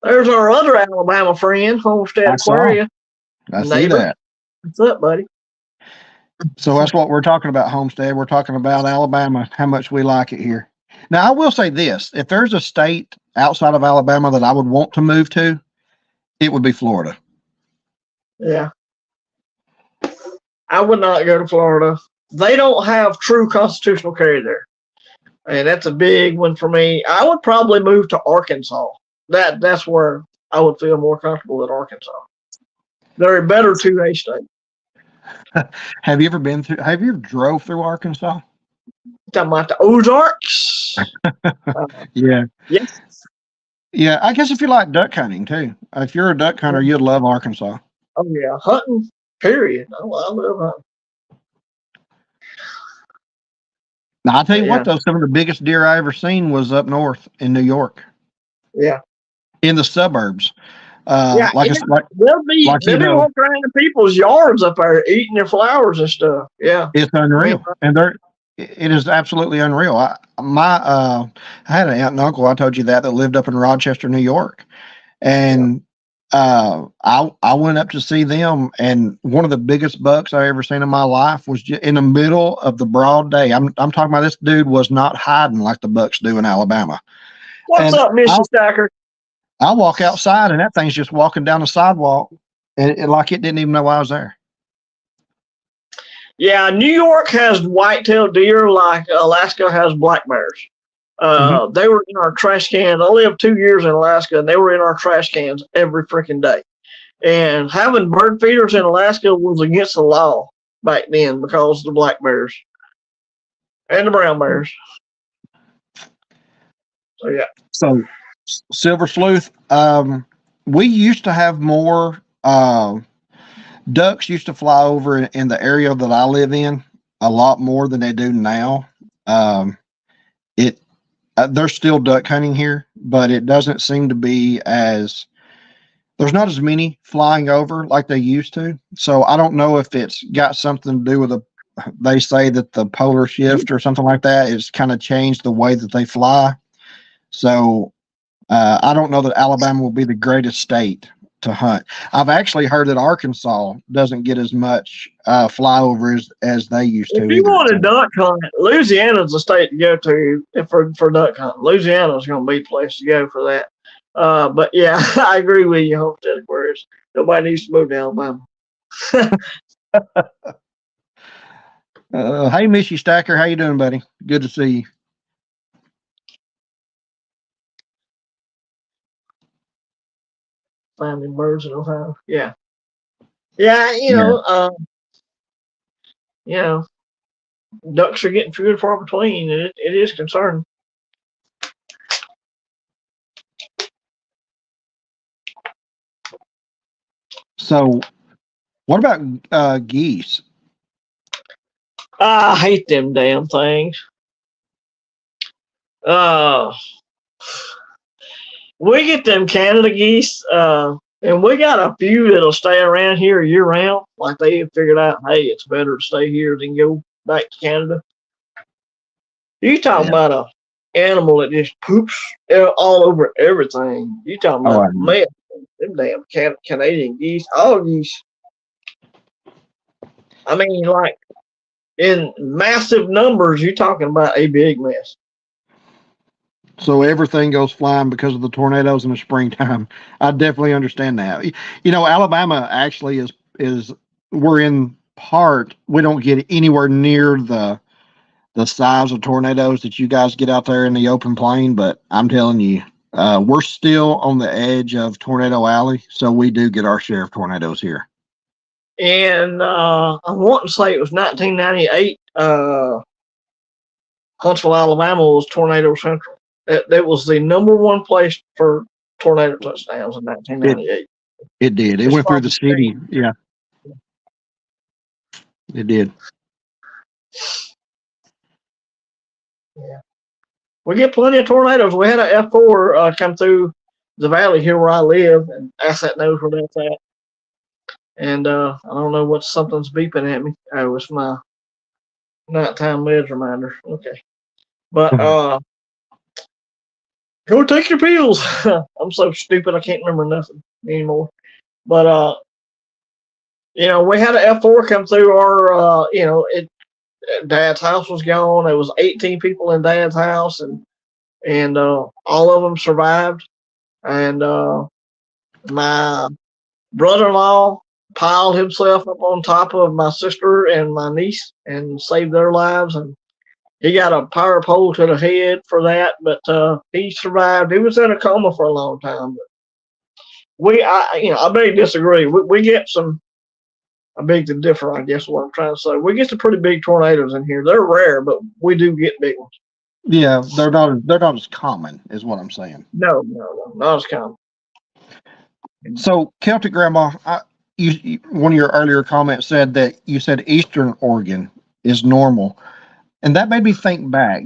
There's our other Alabama friend, Homestead Aquaria. I see that. What's up, buddy? So that's what we're talking about, Homestead. We're talking about Alabama, how much we like it here. Now, I will say this. If there's a state outside of Alabama that I would want to move to, it would be Florida. Yeah. I would not go to Florida. They don't have true constitutional carry there. And that's a big one for me. I would probably move to Arkansas. That's where I would feel more comfortable at Arkansas. They're a better 2A state. Have you ever drove through Arkansas? Talking about the Ozarks? Yeah. Yes. Yeah, I guess if you like duck hunting too. If you're a duck hunter, you'd love Arkansas. Oh yeah, hunting, period. I love hunting. Now, I'll tell you what, though, some of the biggest deer I ever seen was up north in New York. Yeah. In the suburbs. They'll be walking around in people's yards up there eating their flowers and stuff. Yeah. It's unreal. And it is absolutely unreal. I had an aunt and uncle, I told you that lived up in Rochester, New York. And I went up to see them, and one of the biggest bucks I ever seen in my life was just in the middle of the broad day. I'm talking about this dude was not hiding like the bucks do in Alabama. What's up, Mr. Stacker? I walk outside, and that thing's just walking down the sidewalk, and like it didn't even know I was there. Yeah, New York has white-tailed deer like Alaska has black bears. They were in our trash cans. I lived 2 years in Alaska, and they were in our trash cans every freaking day. And having bird feeders in Alaska was against the law back then because of the black bears and the brown bears. So yeah. So Silver Sleuth, we used to have more ducks used to fly over in the area that I live in a lot more than they do now. There's still duck hunting here, but it doesn't seem to be there's not as many flying over like they used to. So I don't know if it's got something to do with they say that the polar shift or something like that has kind of changed the way that they fly. So I don't know that Alabama will be the greatest state to hunt. I've actually heard that Arkansas doesn't get as much flyover as they used to. If you want a duck hunt, Louisiana's the state to go to for duck hunting. Louisiana's going to be the place to go for that. But yeah, I agree with you, Homestead Aquarius. Nobody needs to move to Alabama. Hey, Missy Stacker, how you doing, buddy? Good to see you. Finding birds in Ohio. Yeah. Yeah, you know, ducks are getting fewer and far between, and it is concerning. So, what about geese? I hate them damn things. Uh, we get them Canada geese, and we got a few that'll stay around here year round. Like they have figured out, hey, it's better to stay here than go back to Canada. You talking Yeah. about a animal that just poops all over everything. You talking Oh, about I know. man, them damn Canadian geese, all geese. I mean, like in massive numbers, you're talking about a big mess. So everything goes flying because of the tornadoes in the springtime. I definitely understand that. You know, Alabama actually is we're in part we don't get anywhere near the size of tornadoes that you guys get out there in the open plain, but I'm telling you, we're still on the edge of Tornado Alley, so we do get our share of tornadoes here. And I want to say it was 1998. Huntsville, Alabama was tornado central. That was the number one place for tornado touchdowns in 1998. It did. It It's went through the probably city. Yeah, it did. yeah. We get plenty of tornadoes. We had a F4 come through the valley here where I live, and Asset knows where that's at. And I don't know what something's beeping at me. Oh, it's my nighttime meds reminder. Okay, but go take your pills. I'm so stupid I can't remember nothing anymore. But you know, we had an F4 come through our you know, Dad's house was gone. There was 18 people in Dad's house, and all of them survived. And my brother-in-law piled himself up on top of my sister and my niece and saved their lives. And he got a power pole to the head for that, but he survived. He was in a coma for a long time. But I beg to disagree. We get some. I beg to differ. I guess is what I'm trying to say. We get some pretty big tornadoes in here. They're rare, but we do get big ones. Yeah, they're not as common, is what I'm saying. No, not as common. So Celtic Grandma, one of your earlier comments said that you said Eastern Oregon is normal, and that made me think back.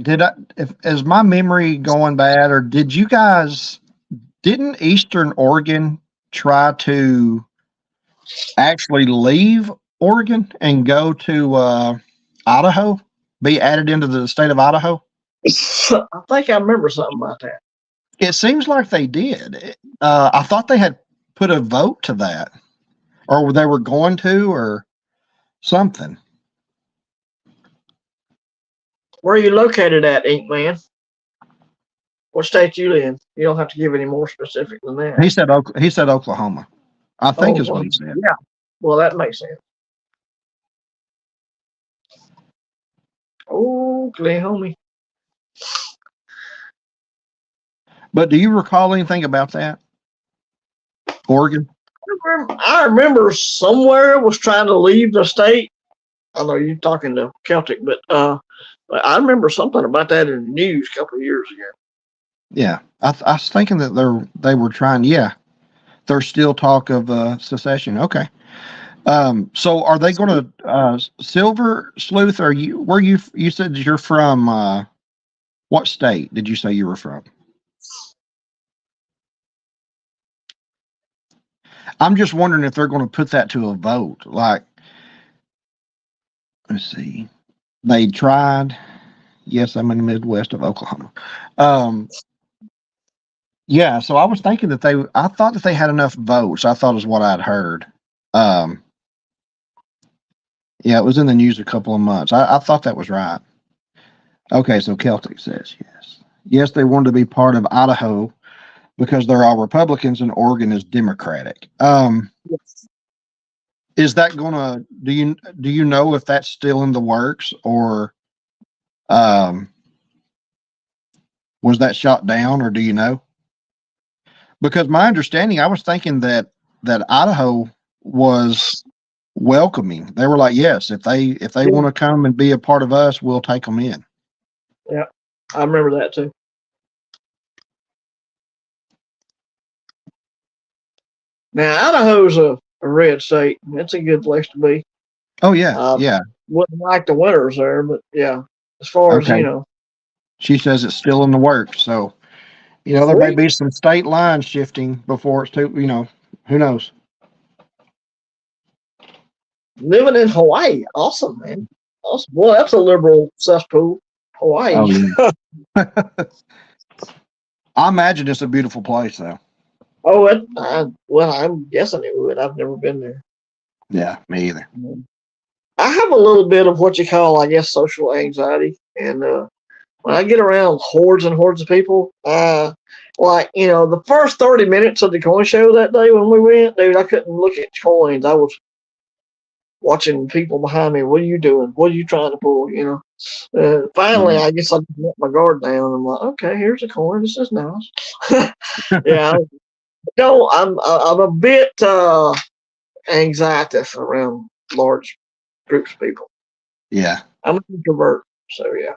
Is my memory going bad, or didn't Eastern Oregon try to actually leave Oregon and go to Idaho, be added into the state of Idaho? I think I remember something about that. It seems like they did. I thought they had put a vote to that, or they were going to, or something. Where are you located at, Ink Man? What state you in? You don't have to give any more specific than that. He said Oklahoma. I think is what he said. Yeah. Well, that makes sense. Oklahoma. But do you recall anything about that? Oregon? I remember somewhere was trying to leave the state. I know you're talking to Celtic, but I remember something about that in the news a couple of years ago. Yeah, I was thinking that they were trying. Yeah, there's still talk of secession. Okay. So are they going to Silver Sleuth? Are you said you're from what state did you say you were from? I'm just wondering if they're going to put that to a vote. Like, let's see, they tried. Yes, I'm in the Midwest of Oklahoma. Yeah, so I was thinking that I thought that they had enough votes. I thought is what I'd heard. Yeah, it was in the news a couple of months. I thought that was right. Okay, so Celtic says yes. Yes, they wanted to be part of Idaho because they're all Republicans and Oregon is Democratic. Yes. Is that gonna do you know if that's still in the works, or was that shot down, or do you know? Because my understanding, I was thinking that Idaho was welcoming. They were like, yes, if they want to come and be a part of us, we'll take them in. Yeah, I remember that too. Now Idaho's a red state. It's a good place to be. Oh yeah, yeah. Wouldn't like the winters there, but yeah, as far as Okay. She says it's still in the works, so there may sweet. be some state line shifting before it's too. Who knows? Living in Hawaii, awesome, man. Awesome. Well, that's a liberal cesspool, Hawaii. Oh yeah. I imagine it's a beautiful place, though. Oh, well, I'm guessing it would. I've never been there. Yeah, me either. I have a little bit of what you call, I guess, social anxiety, and when I get around hordes and hordes of people, the first 30 minutes of the coin show that day when we went, dude, I couldn't look at coins. I was watching people behind me. What are you doing? What are you trying to pull? Finally, I guess I let my guard down. I'm like, okay, here's a coin. This is nice. Yeah. I'm a bit anxious around large groups of people. Yeah. I'm an introvert, so yeah.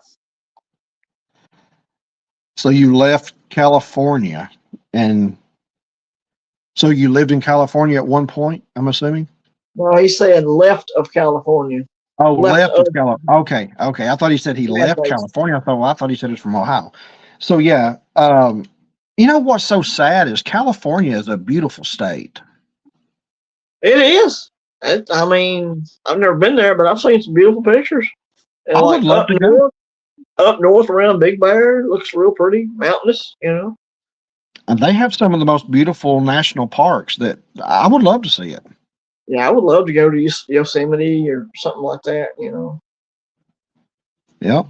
So you left California, and so you lived in California at one point, I'm assuming? No, he said left of California. Oh, left of California. Okay. I thought he said he left California. I thought he said it's from Ohio. So yeah, what's so sad is California is a beautiful state. It is. I mean, I've never been there, but I've seen some beautiful pictures. And I would love to go. Up north around Big Bear, looks real pretty, mountainous, And they have some of the most beautiful national parks that I would love to see it. Yeah, I would love to go to Yosemite or something like that, Yep.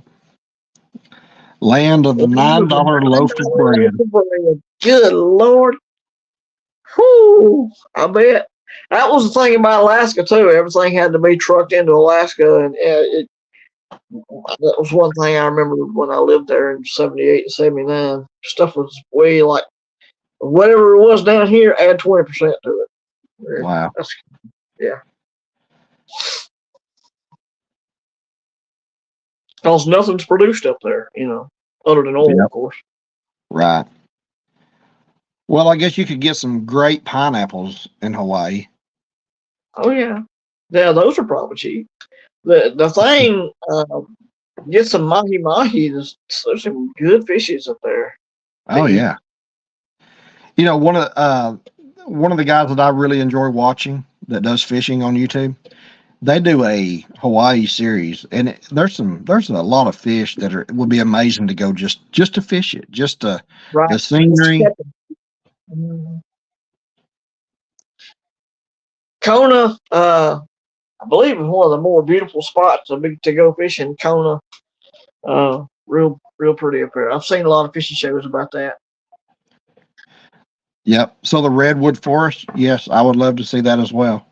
Land of the $9 loaf of bread. Good Lord. Whew, I bet. That was the thing about Alaska, too. Everything had to be trucked into Alaska, and that was one thing I remember when I lived there in 78 and 79. Stuff was way like whatever it was down here, add 20% to it. Wow. Yeah. Because nothing's produced up there, other than oil, of course. Right. Well, I guess you could get some great pineapples in Hawaii. Oh, yeah. Yeah, those are probably cheap. The thing, get some mahi-mahi. There's some good fishes up there. Oh, yeah. One of the guys that I really enjoy watching that does fishing on YouTube, they do a Hawaii series, and there's a lot of fish that would be amazing to go just to fish it, just the scenery. Kona, I believe, is one of the more beautiful spots to go fishing. Kona, real pretty up there. I've seen a lot of fishing shows about that. Yep. So the redwood forest, yes, I would love to see that as well.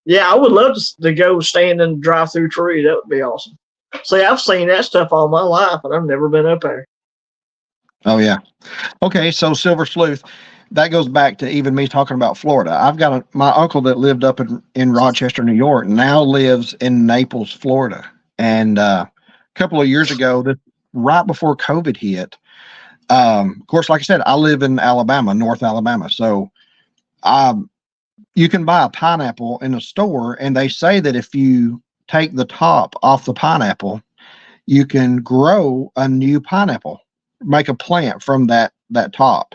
Yeah, I would love to go stand in the drive-through tree. That would be awesome. See, I've seen that stuff all my life, and I've never been up there. Oh, yeah. Okay, so Silver Sleuth, that goes back to even me talking about Florida. I've got my uncle that lived up in Rochester, New York, now lives in Naples, Florida. And a couple of years ago, right before COVID hit, of course, like I said, I live in Alabama, North Alabama. So you can buy a pineapple in a store, and they say that if you take the top off the pineapple, you can grow a new pineapple, make a plant from that top.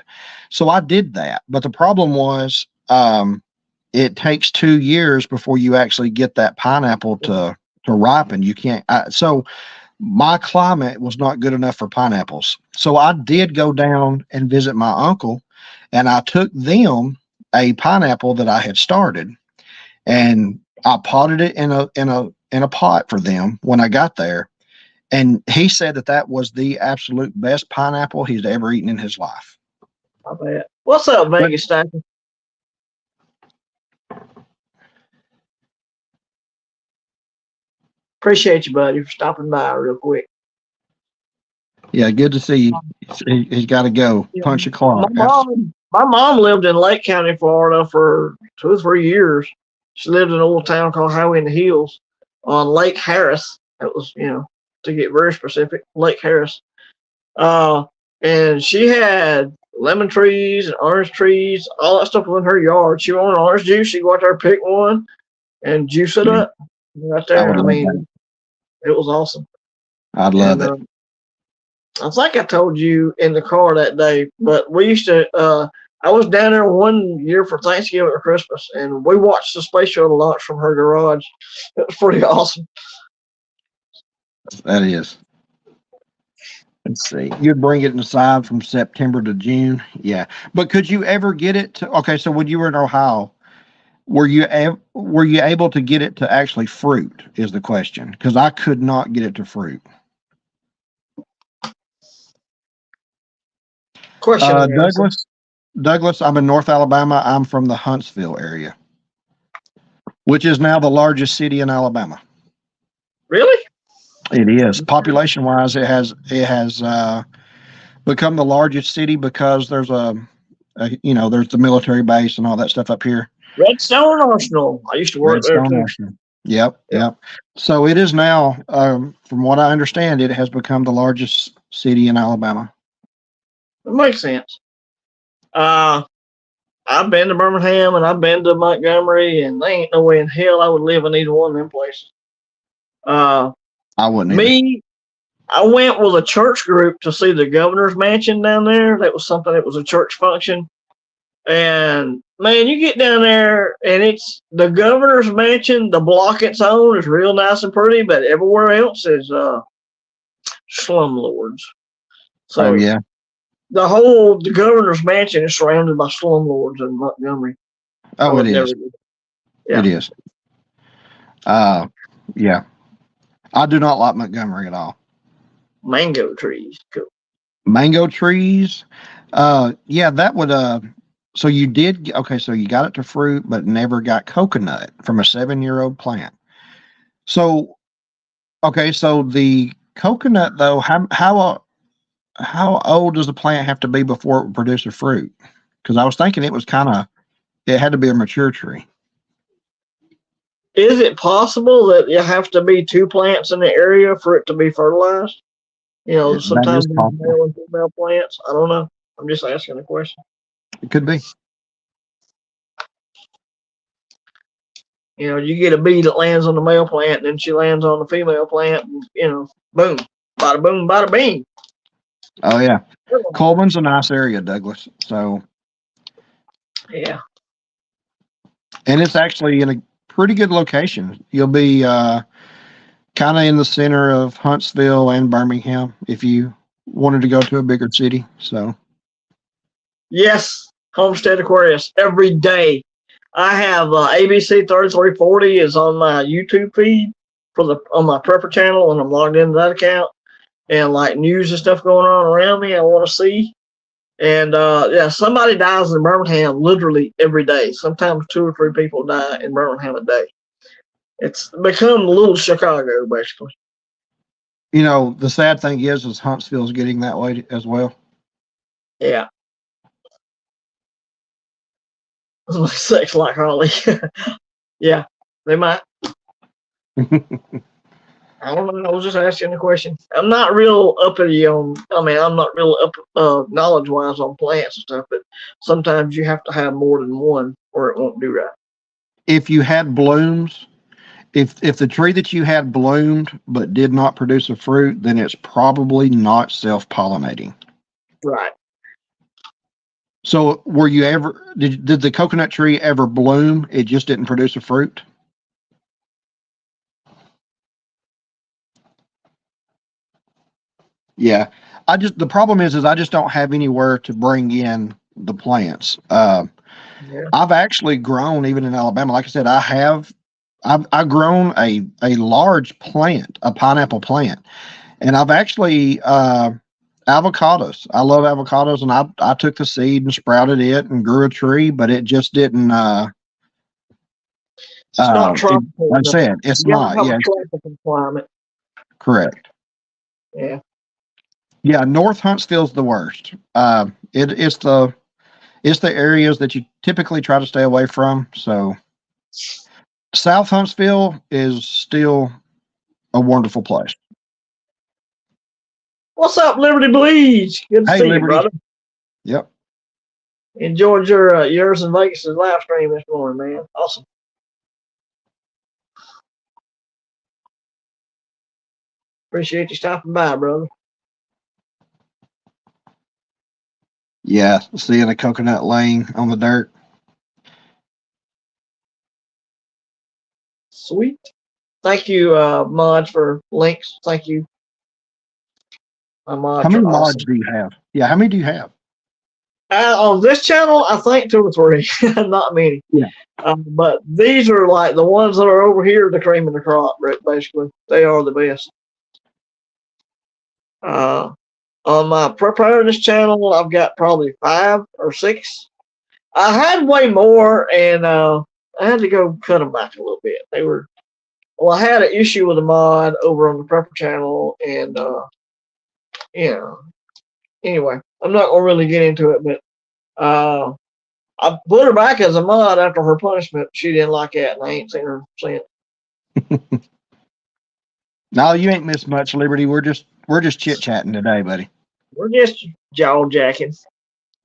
So I did that. But the problem was it takes 2 years before you actually get that pineapple to ripen. You can't. So my climate was not good enough for pineapples. So I did go down and visit my uncle, and I took them a pineapple that I had started, and I potted it in a pot for them when I got there. And he said that was the absolute best pineapple he's ever eaten in his life. I bet. What's up, Vegas Stacker? Appreciate you, buddy, for stopping by real quick. Yeah, good to see you. He's got to go. Punch a clock. My mom lived in Lake County, Florida for 2 or 3 years. She lived in an old town called Highway in the Hills on Lake Harris. It was, to get very specific, Lake Harris. And she had lemon trees and orange trees, all that stuff was in her yard. She wanted orange juice. She'd go out there, pick one, and juice it up right I would there. I love mean, that. it was awesome. I'd And love it. I think I told you in the car that day, but we used to. I was down there one year for Thanksgiving or Christmas, and we watched the space shuttle launch from her garage. It was pretty awesome. That is. Let's see. You'd bring it inside from September to June. Yeah. But could you ever get it to, okay, so when you were in Ohio, were you able to get it to actually fruit is the question. Because I could not get it to fruit. Question. Douglas, I'm in North Alabama. I'm from the Huntsville area, which is now the largest city in Alabama. Really? It is. Population wise, it has become the largest city because there's there's the military base and all that stuff up here. Redstone Arsenal. I used to work there too. Arsenal. Yep. So it is now, from what I understand, it has become the largest city in Alabama. It makes sense. I've been to Birmingham and I've been to Montgomery, and there ain't no way in hell I would live in either one of them places. I wouldn't. I went with a church group to see the governor's mansion down there. That was a church function. And man, you get down there and it's the governor's mansion. The block it's on is real nice and pretty, but everywhere else is slumlords. So yeah, the governor's mansion is surrounded by slumlords in Montgomery. Oh, it is. Yeah. It is. Yeah. I do not like Montgomery at all. Mango trees. Cool. Mango trees. Yeah, that would, so you did, okay, so you got it to fruit, but never got coconut from a 7-year-old plant. So, okay, so the coconut though, how old does the plant have to be before it would produce a fruit? Because I was thinking it had to be a mature tree. Is it possible that you have to be 2 plants in the area for it to be fertilized? Sometimes male and female plants. I don't know. I'm just asking a question. It could be. You get a bee that lands on the male plant, and then she lands on the female plant, and, boom, bada boom, bada bing. Oh, yeah. Coleman's a nice area, Douglas. So, yeah. And it's actually in a pretty good location. You'll be kind of in the center of Huntsville and Birmingham if you wanted to go to a bigger city. So, yes, Homestead Aquarius every day. I have ABC 3340 is on my YouTube feed on my prepper channel, and I'm logged into that account. And like news and stuff going on around me, I want to see. And somebody dies in Birmingham literally every day. Sometimes 2 or 3 people die in Birmingham a day. It's become little Chicago, basically. The sad thing is Huntsville's getting that way as well. Yeah. Sex like Holly. Yeah, they might. I don't know. I was just asking a question. I'm not real uppity on. I'm not real up knowledge-wise on plants and stuff, but sometimes you have to have more than one, or it won't do right. If you had blooms, if the tree that you had bloomed but did not produce a fruit, then it's probably not self-pollinating. Right. So, were you ever did the coconut tree ever bloom? It just didn't produce a fruit. Yeah, the problem is I just don't have anywhere to bring in the plants. I've actually grown even in Alabama. Like I said, I've grown a large plant, a pineapple plant, and I've actually avocados. I love avocados, and I took the seed and sprouted it and grew a tree, but it just didn't. It's not tropical. Like I said, it's not. Yeah, tropical climate. Correct. Yeah. Yeah, North Huntsville's the worst. It's the areas that you typically try to stay away from. So South Huntsville is still a wonderful place. What's up, Liberty Bleeds? Good to see Liberty. you, brother. Yep. Enjoyed your yours in Vegas' live stream this morning, man. Awesome. Appreciate you stopping by, brother. Yeah, seeing a coconut laying on the dirt. Sweet. Thank you, mods, for links. Thank you. My mods How many are mods awesome. do you have? Yeah, how many do you have? On this channel, I think 2 or 3, not many. Yeah. But these are like the ones that are over here, the cream of the crop, basically. They are the best. On my preparedness channel, I've got probably 5 or 6. I had way more, and I had to go cut them back a little bit. I had an issue with a mod over on the prepper channel, and anyway, I'm not gonna really get into it, but I put her back as a mod after her punishment. She didn't like that, and I ain't seen her since. No, you ain't missed much, Liberty. We're just chit chatting today, buddy. We're just jaw jacking,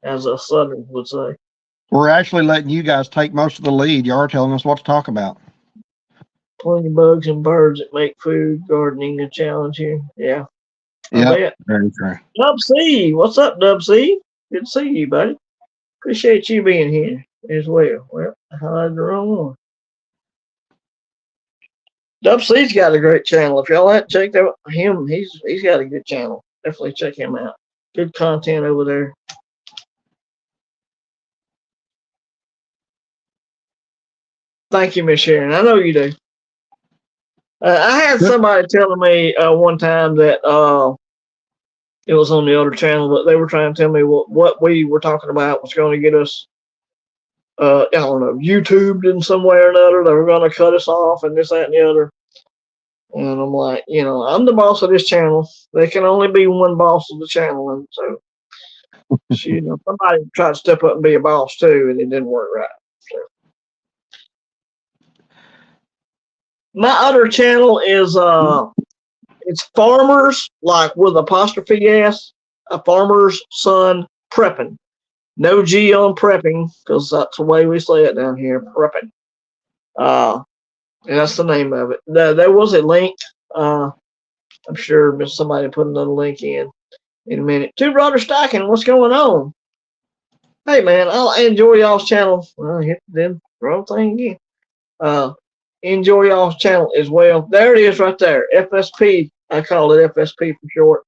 as a Southern would say. We're actually letting you guys take most of the lead. You are telling us what to talk about. Plenty of bugs and birds that make food, gardening a challenge here. Yeah. Yeah, very true. Dub C, what's up, Dub C? Good to see you, buddy. Appreciate you being here as well. Well, I had the wrong one. Dub C's got a great channel. If y'all haven't checked out him, he's got a good channel. Definitely check him out. Good content over there. Thank you, Miss Sharon. I know you do. I had somebody telling me one time that it was on the other channel, but they were trying to tell me what we were talking about was going to get us, I don't know, YouTubed in some way or another. They were going to cut us off and this, that, and the other. And I'm like, I'm the boss of this channel. There can only be one boss of the channel. And so, somebody tried to step up and be a boss too, and it didn't work right. So. My other channel is it's Farmers, like with apostrophe S, a Farmer's Son Prepping. No G on prepping, because that's the way we say it down here, prepping. And that's the name of it. There was a link. I'm sure somebody put another link in a minute. Two Brother Stacking, what's going on? Hey, man, I enjoy y'all's channel. Well, I hit the wrong thing again. Enjoy y'all's channel as well. There it is right there. FSP. I call it FSP for short.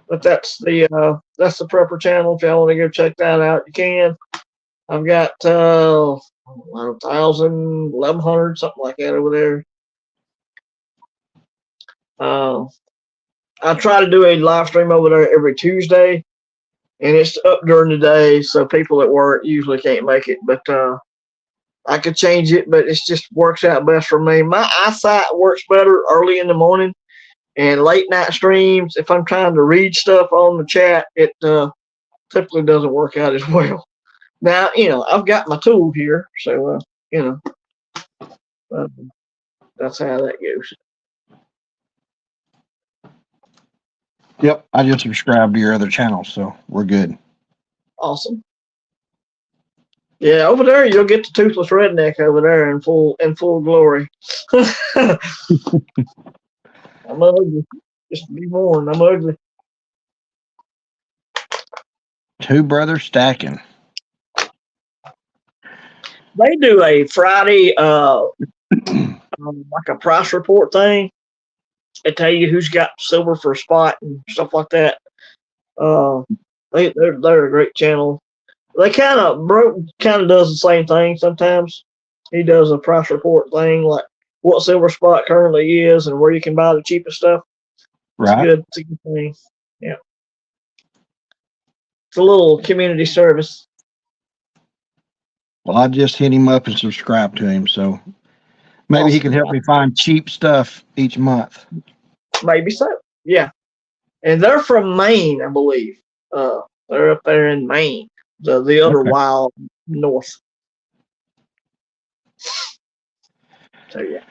But that's the prepper channel. If y'all want to go check that out, you can. I've got 1,000, 1,100, something like that over there. I try to do a live stream over there every Tuesday, and it's up during the day, so people at work usually can't make it. But I could change it, but it just works out best for me. My eyesight works better early in the morning, and late night streams, if I'm trying to read stuff on the chat, it typically doesn't work out as well. Now, I've got my tool here, so, that's how that goes. Yep, I just subscribed to your other channel, so we're good. Awesome. Yeah, over there you'll get the toothless redneck over there in full glory. I'm ugly. Just be warned, I'm ugly. Two Brother Stacking. They do a Friday like a price report thing. They tell you who's got silver for a spot and stuff like that. They're a great channel. They kind of does the same thing sometimes. He does a price report thing, like what silver spot currently is and where you can buy the cheapest stuff. Right. It's a good thing. Yeah. It's a little community service. Well, I just hit him up and subscribed to him, so maybe awesome. He can help me find cheap stuff each month. Maybe so. Yeah. And they're from Maine, I believe. They're up there in Maine, the other wild north. So yeah.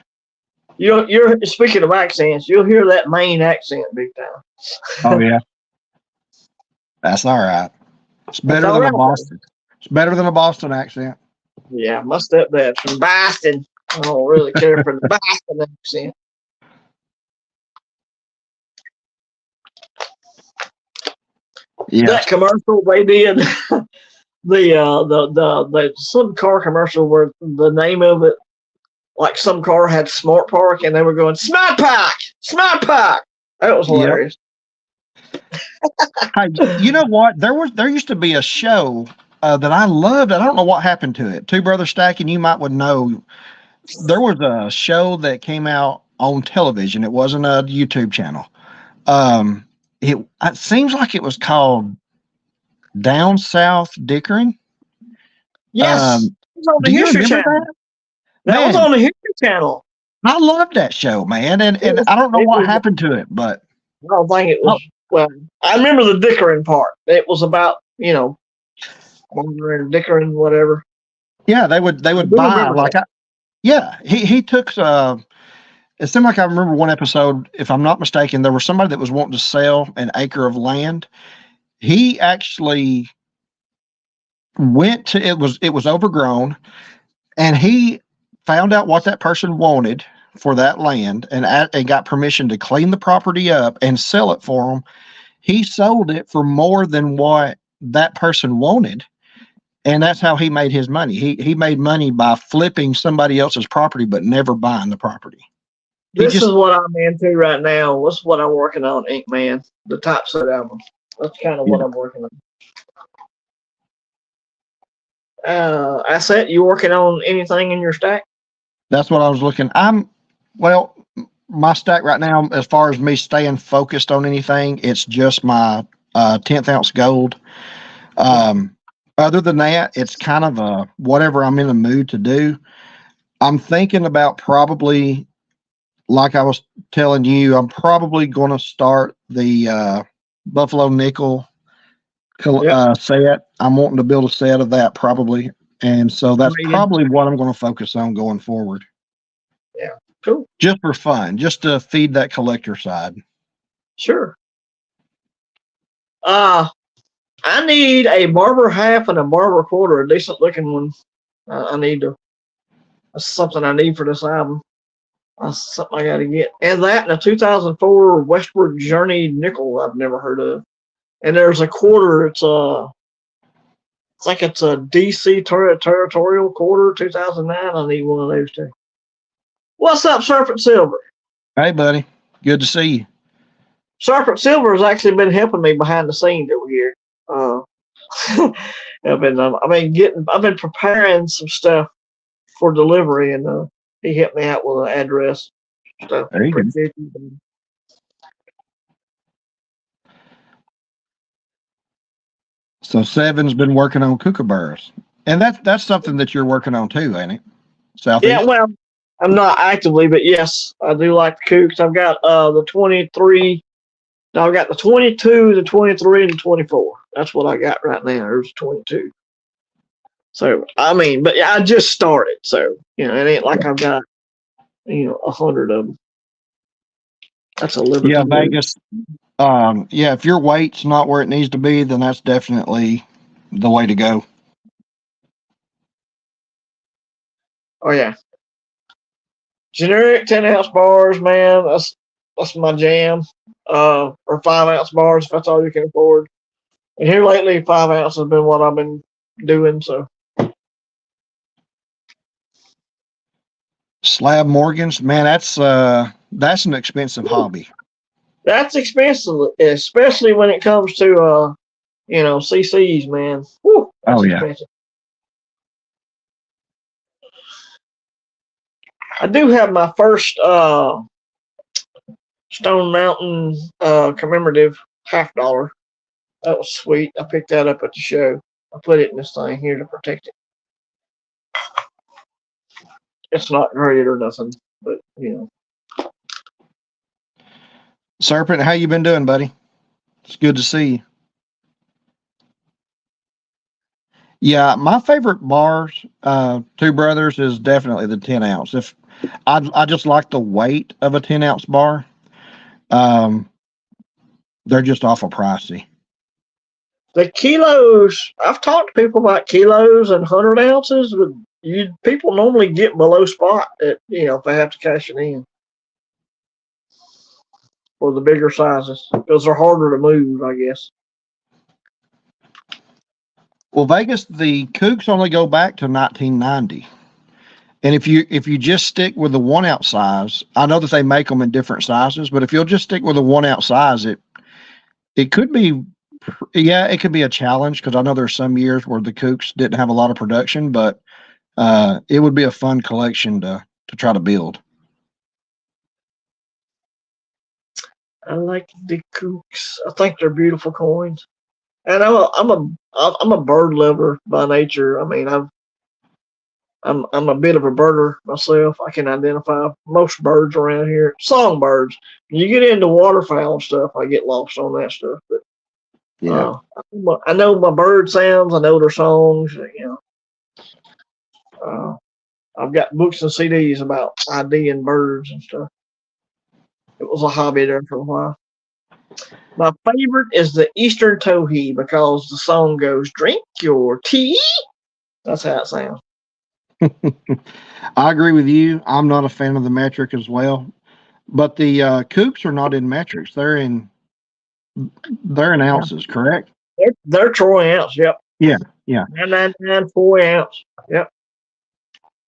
You're speaking of accents, you'll hear that Maine accent big time. Oh yeah. That's all right. It's better than a Boston. It's better than a Boston accent. Yeah, my stepdad's from Boston. I don't really care for the Boston accent. Yeah. That commercial they did, the some car commercial where the name of it, like some car had Smart Park and they were going Smart Park, Smart Park. That was hilarious. Hey, you know what? There used to be a show that I loved. I don't know what happened to it. Two Brothers Stacking, you would know. There was a show that came out on television. It wasn't a YouTube channel. It seems like it was called Down South Dickering. Yes, it was on the Do you History remember Channel. that? That was Man, on the History Channel. I loved that show, man, and I don't know what happened to it, but I don't think it was. Well, I remember the dickering part. It was about wandering, dickering, whatever. yeah, they would buy like he took it seemed like I remember one episode, if I'm not mistaken, there was somebody that was wanting to sell an acre of land. He actually went to it was overgrown, and he found out what that person wanted for that land and got permission to clean the property up and sell it for him. He sold it for more than what that person wanted. And that's how he made his money. He made money by flipping somebody else's property, but never buying the property. This is what I'm into right now. This is what I'm working on, Ink Man, the Top Set album. That's kind of what I'm working on. Asset, you working on anything in your stack? That's what I was looking. My stack right now, as far as me staying focused on anything, it's just my 10th ounce gold. Other than that, it's kind of a whatever I'm in the mood to do. I'm thinking about probably, like I was telling you, I'm probably going to start the Buffalo Nickel set. I'm wanting to build a set of that probably. And so that's probably what I'm going to focus on going forward. Yeah, cool. Just for fun, just to feed that collector side. Sure. I need a barber half and a barber quarter, a decent looking one. That's something I need for this album. That's something I got to get. And that and a 2004 Westward Journey nickel I've never heard of. And there's a quarter. It's a DC territorial quarter, 2009. I need one of those too. What's up, Serpent Silver? Hey, buddy. Good to see you. Serpent Silver has actually been helping me behind the scenes over here. I've been preparing some stuff for delivery, and he helped me out with an address stuff. There you go. So Seven's been working on kookaburras, and that's something that you're working on too, ain't it? Southeast? Yeah, well, I'm not actively, but yes, I do like the kooks. I've got the 23. No, I've got the 22, the 23, and the 24. That's what I got right now. There's 22. So but yeah, I just started, so it ain't like I've got 100 of them. That's a liberty. Yeah, Vegas. If your weight's not where it needs to be, then that's definitely the way to go. Oh yeah. Generic 10-ounce bars, man. That's my jam. Or 5-ounce bars if that's all you can afford. And here lately, 5 ounce has been what I've been doing. So Slab Morgans, man, that's an expensive hobby. That's expensive, especially when it comes to CCs, man. Whew, that's expensive. I do have my first Stone Mountain commemorative $50. That was sweet. I picked that up at the show. I put it in this thing here to protect it. It's not graded or nothing, but Serpent, how you been doing, buddy? It's good to see you. Yeah, my favorite bars, Two Brothers, is definitely the 10 ounce. If I just like the weight of a 10 ounce bar. They're just awful pricey. The kilos, I've talked to people about kilos and 100 ounces, but people normally get below spot if they have to cash it in for the bigger sizes because they're harder to move, I guess. Well, Vegas, the Kooks only go back to 1990. And if you just stick with the 1 ounce size, I know that they make them in different sizes, but if you'll just stick with the 1 ounce size, it could be, yeah, it could be a challenge because I know there's some years where the Kooks didn't have a lot of production, but it would be a fun collection to try to build. I like the Kooks. I think they're beautiful coins. And I'm a bird lover by nature. I mean, I'm a bit of a birder myself. I can identify most birds around here. Songbirds. When you get into waterfowl stuff, I get lost on that stuff. But Yeah. I know my bird sounds. I know their songs. I've got books and CDs about IDing birds and stuff. It was a hobby there for a while. My favorite is the Eastern Towhee because the song goes, "Drink your tea." That's how it sounds. I agree with you. I'm not a fan of the metric as well, but the Kooks are not in metrics. They're in ounces, correct? They're troy ounce. Yep. Yeah. 999 4 ounce. Yep.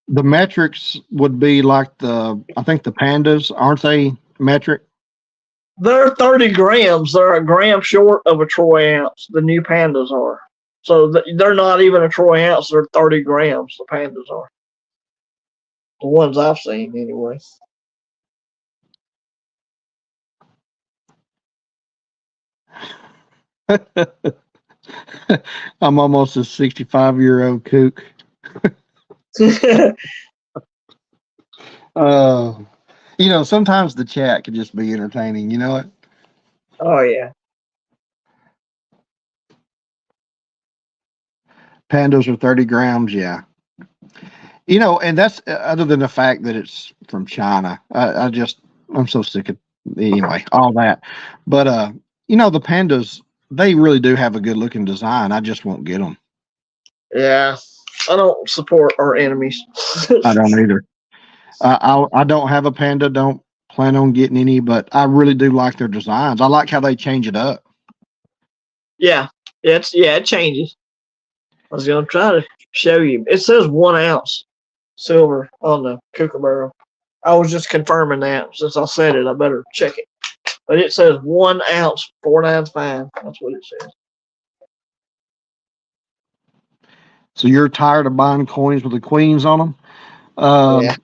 The metrics would be like I think the pandas, aren't they metric? They're 30 grams. They're a gram short of a troy ounce. The new pandas are. So they're not even a troy ounce. They're 30 grams. The pandas are. The ones I've seen, anyway. I'm almost a 65-year-old kook. Sometimes the chat can just be entertaining. You know it? Oh, yeah. Pandas are 30 grams. Yeah. And that's other than the fact that it's from China. I'm so sick of, anyway, all that. But, the pandas, they really do have a good looking design. I just won't get them. Yeah. I don't support our enemies. I don't either. I don't have a panda. Don't plan on getting any, but I really do like their designs. I like how they change it up. Yeah. It changes. I was going to try to show you. It says 1 ounce silver on the kookaburra. I was just confirming that. Since I said it, I better check it. But it says 1 ounce, 495. That's what it says. So you're tired of buying coins with the queens on them? Yeah.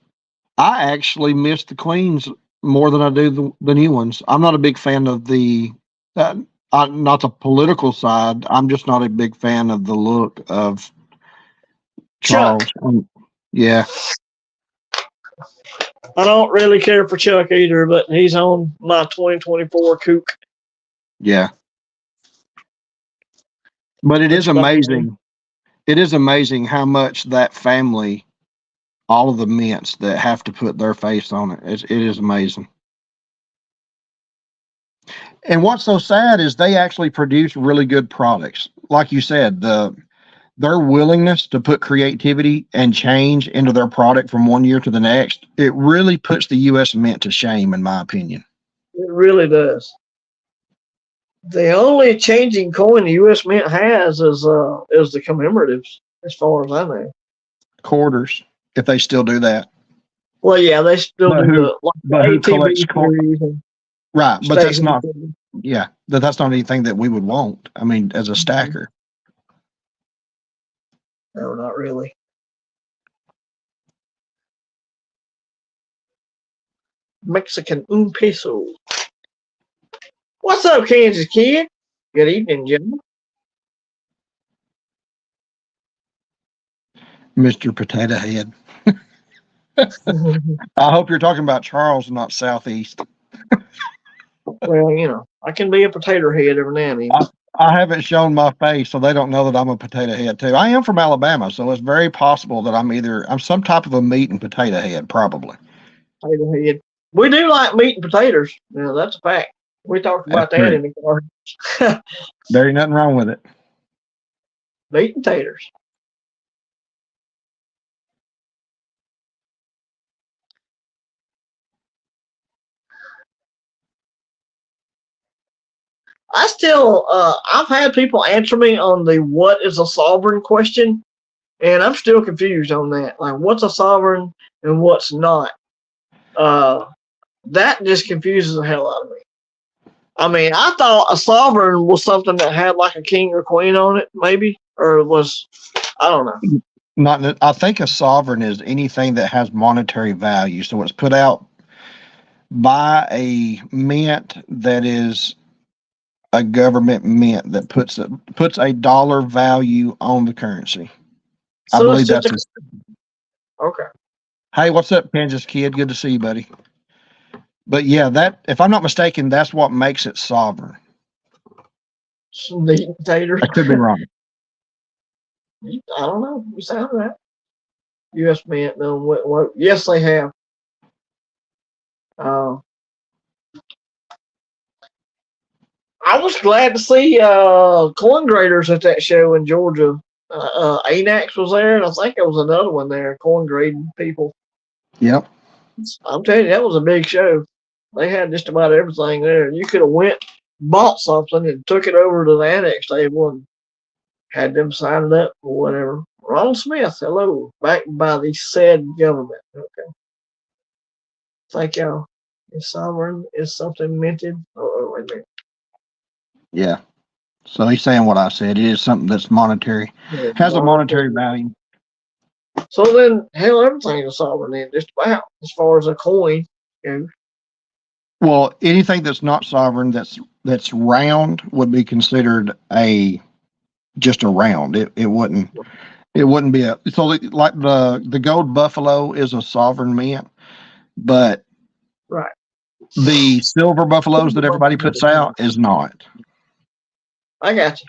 I actually miss the queens more than I do the new ones. I'm not a big fan of not the political side. I'm just not a big fan of the look of Charles. Yeah. I don't really care for Chuck either, but he's on my 2024 kook. Yeah. But it is amazing. It is amazing how much that family, all of the mints that have to put their face on it. It is amazing. And what's so sad is they actually produce really good products. Like you said, their willingness to put creativity and change into their product from one year to the next, it really puts the U.S. Mint to shame, in my opinion. It really does. The only changing coin the U.S. Mint has is the commemoratives, as far as I know. Quarters, if they still do that. Well, yeah, they still do the ATV series. Right, but that's not. Yeah, that's not anything that we would want. I mean, as a stacker. No, not really. Mexican un peso. What's up, Kansas Kid? Good evening, gentlemen. Mr. Potato Head. I hope you're talking about Charles, not Southeast. Well, I can be a potato head every now and then. I haven't shown my face, so they don't know that I'm a potato head too. I am from Alabama, so it's very possible that I'm some type of a meat and potato head, probably. Potato head. We do like meat and potatoes. That's a fact. We talked about that in the car. There ain't nothing wrong with it. Meat and taters. I still, I've had people answer me on the what is a sovereign question, and I'm still confused on that. Like, what's a sovereign and what's not? That just confuses the hell out of me. I mean, I thought a sovereign was something that had like a king or queen on it, maybe, or it was, I don't know. Not, I think a sovereign is anything that has monetary value. So it's put out by a mint that is a government mint that puts a dollar value on the currency. I So believe it's just that's okay. Hey, what's up, Kansas kid? Good to see you, buddy. But yeah, that if I'm not mistaken, that's what makes it sovereign. Some meat and taters. I could be wrong. I don't know. You sound right. U.S. Mint, no, what? Yes, they have. I was glad to see corn graders at that show in Georgia. ANAX was there, and I think there was another one there, corn grading people. Yep. I'm telling you, that was a big show. They had just about everything there. You could have went, bought something, and took it over to the annex table and had them sign it up or whatever. Ronald Smith, hello, backed by the said government. Okay. Thank y'all. Is sovereign is something minted? Oh, wait a minute. Yeah. So he's saying what I said. It is something that's monetary, Yeah, has a monetary value. So then, hell, everything is sovereign then, just about as far as a coin goes. Well, anything that's not sovereign that's round would be considered just a round. It wouldn't be a so like the gold buffalo is a sovereign mint, but Right. the silver buffaloes that everybody puts out is not. I got you.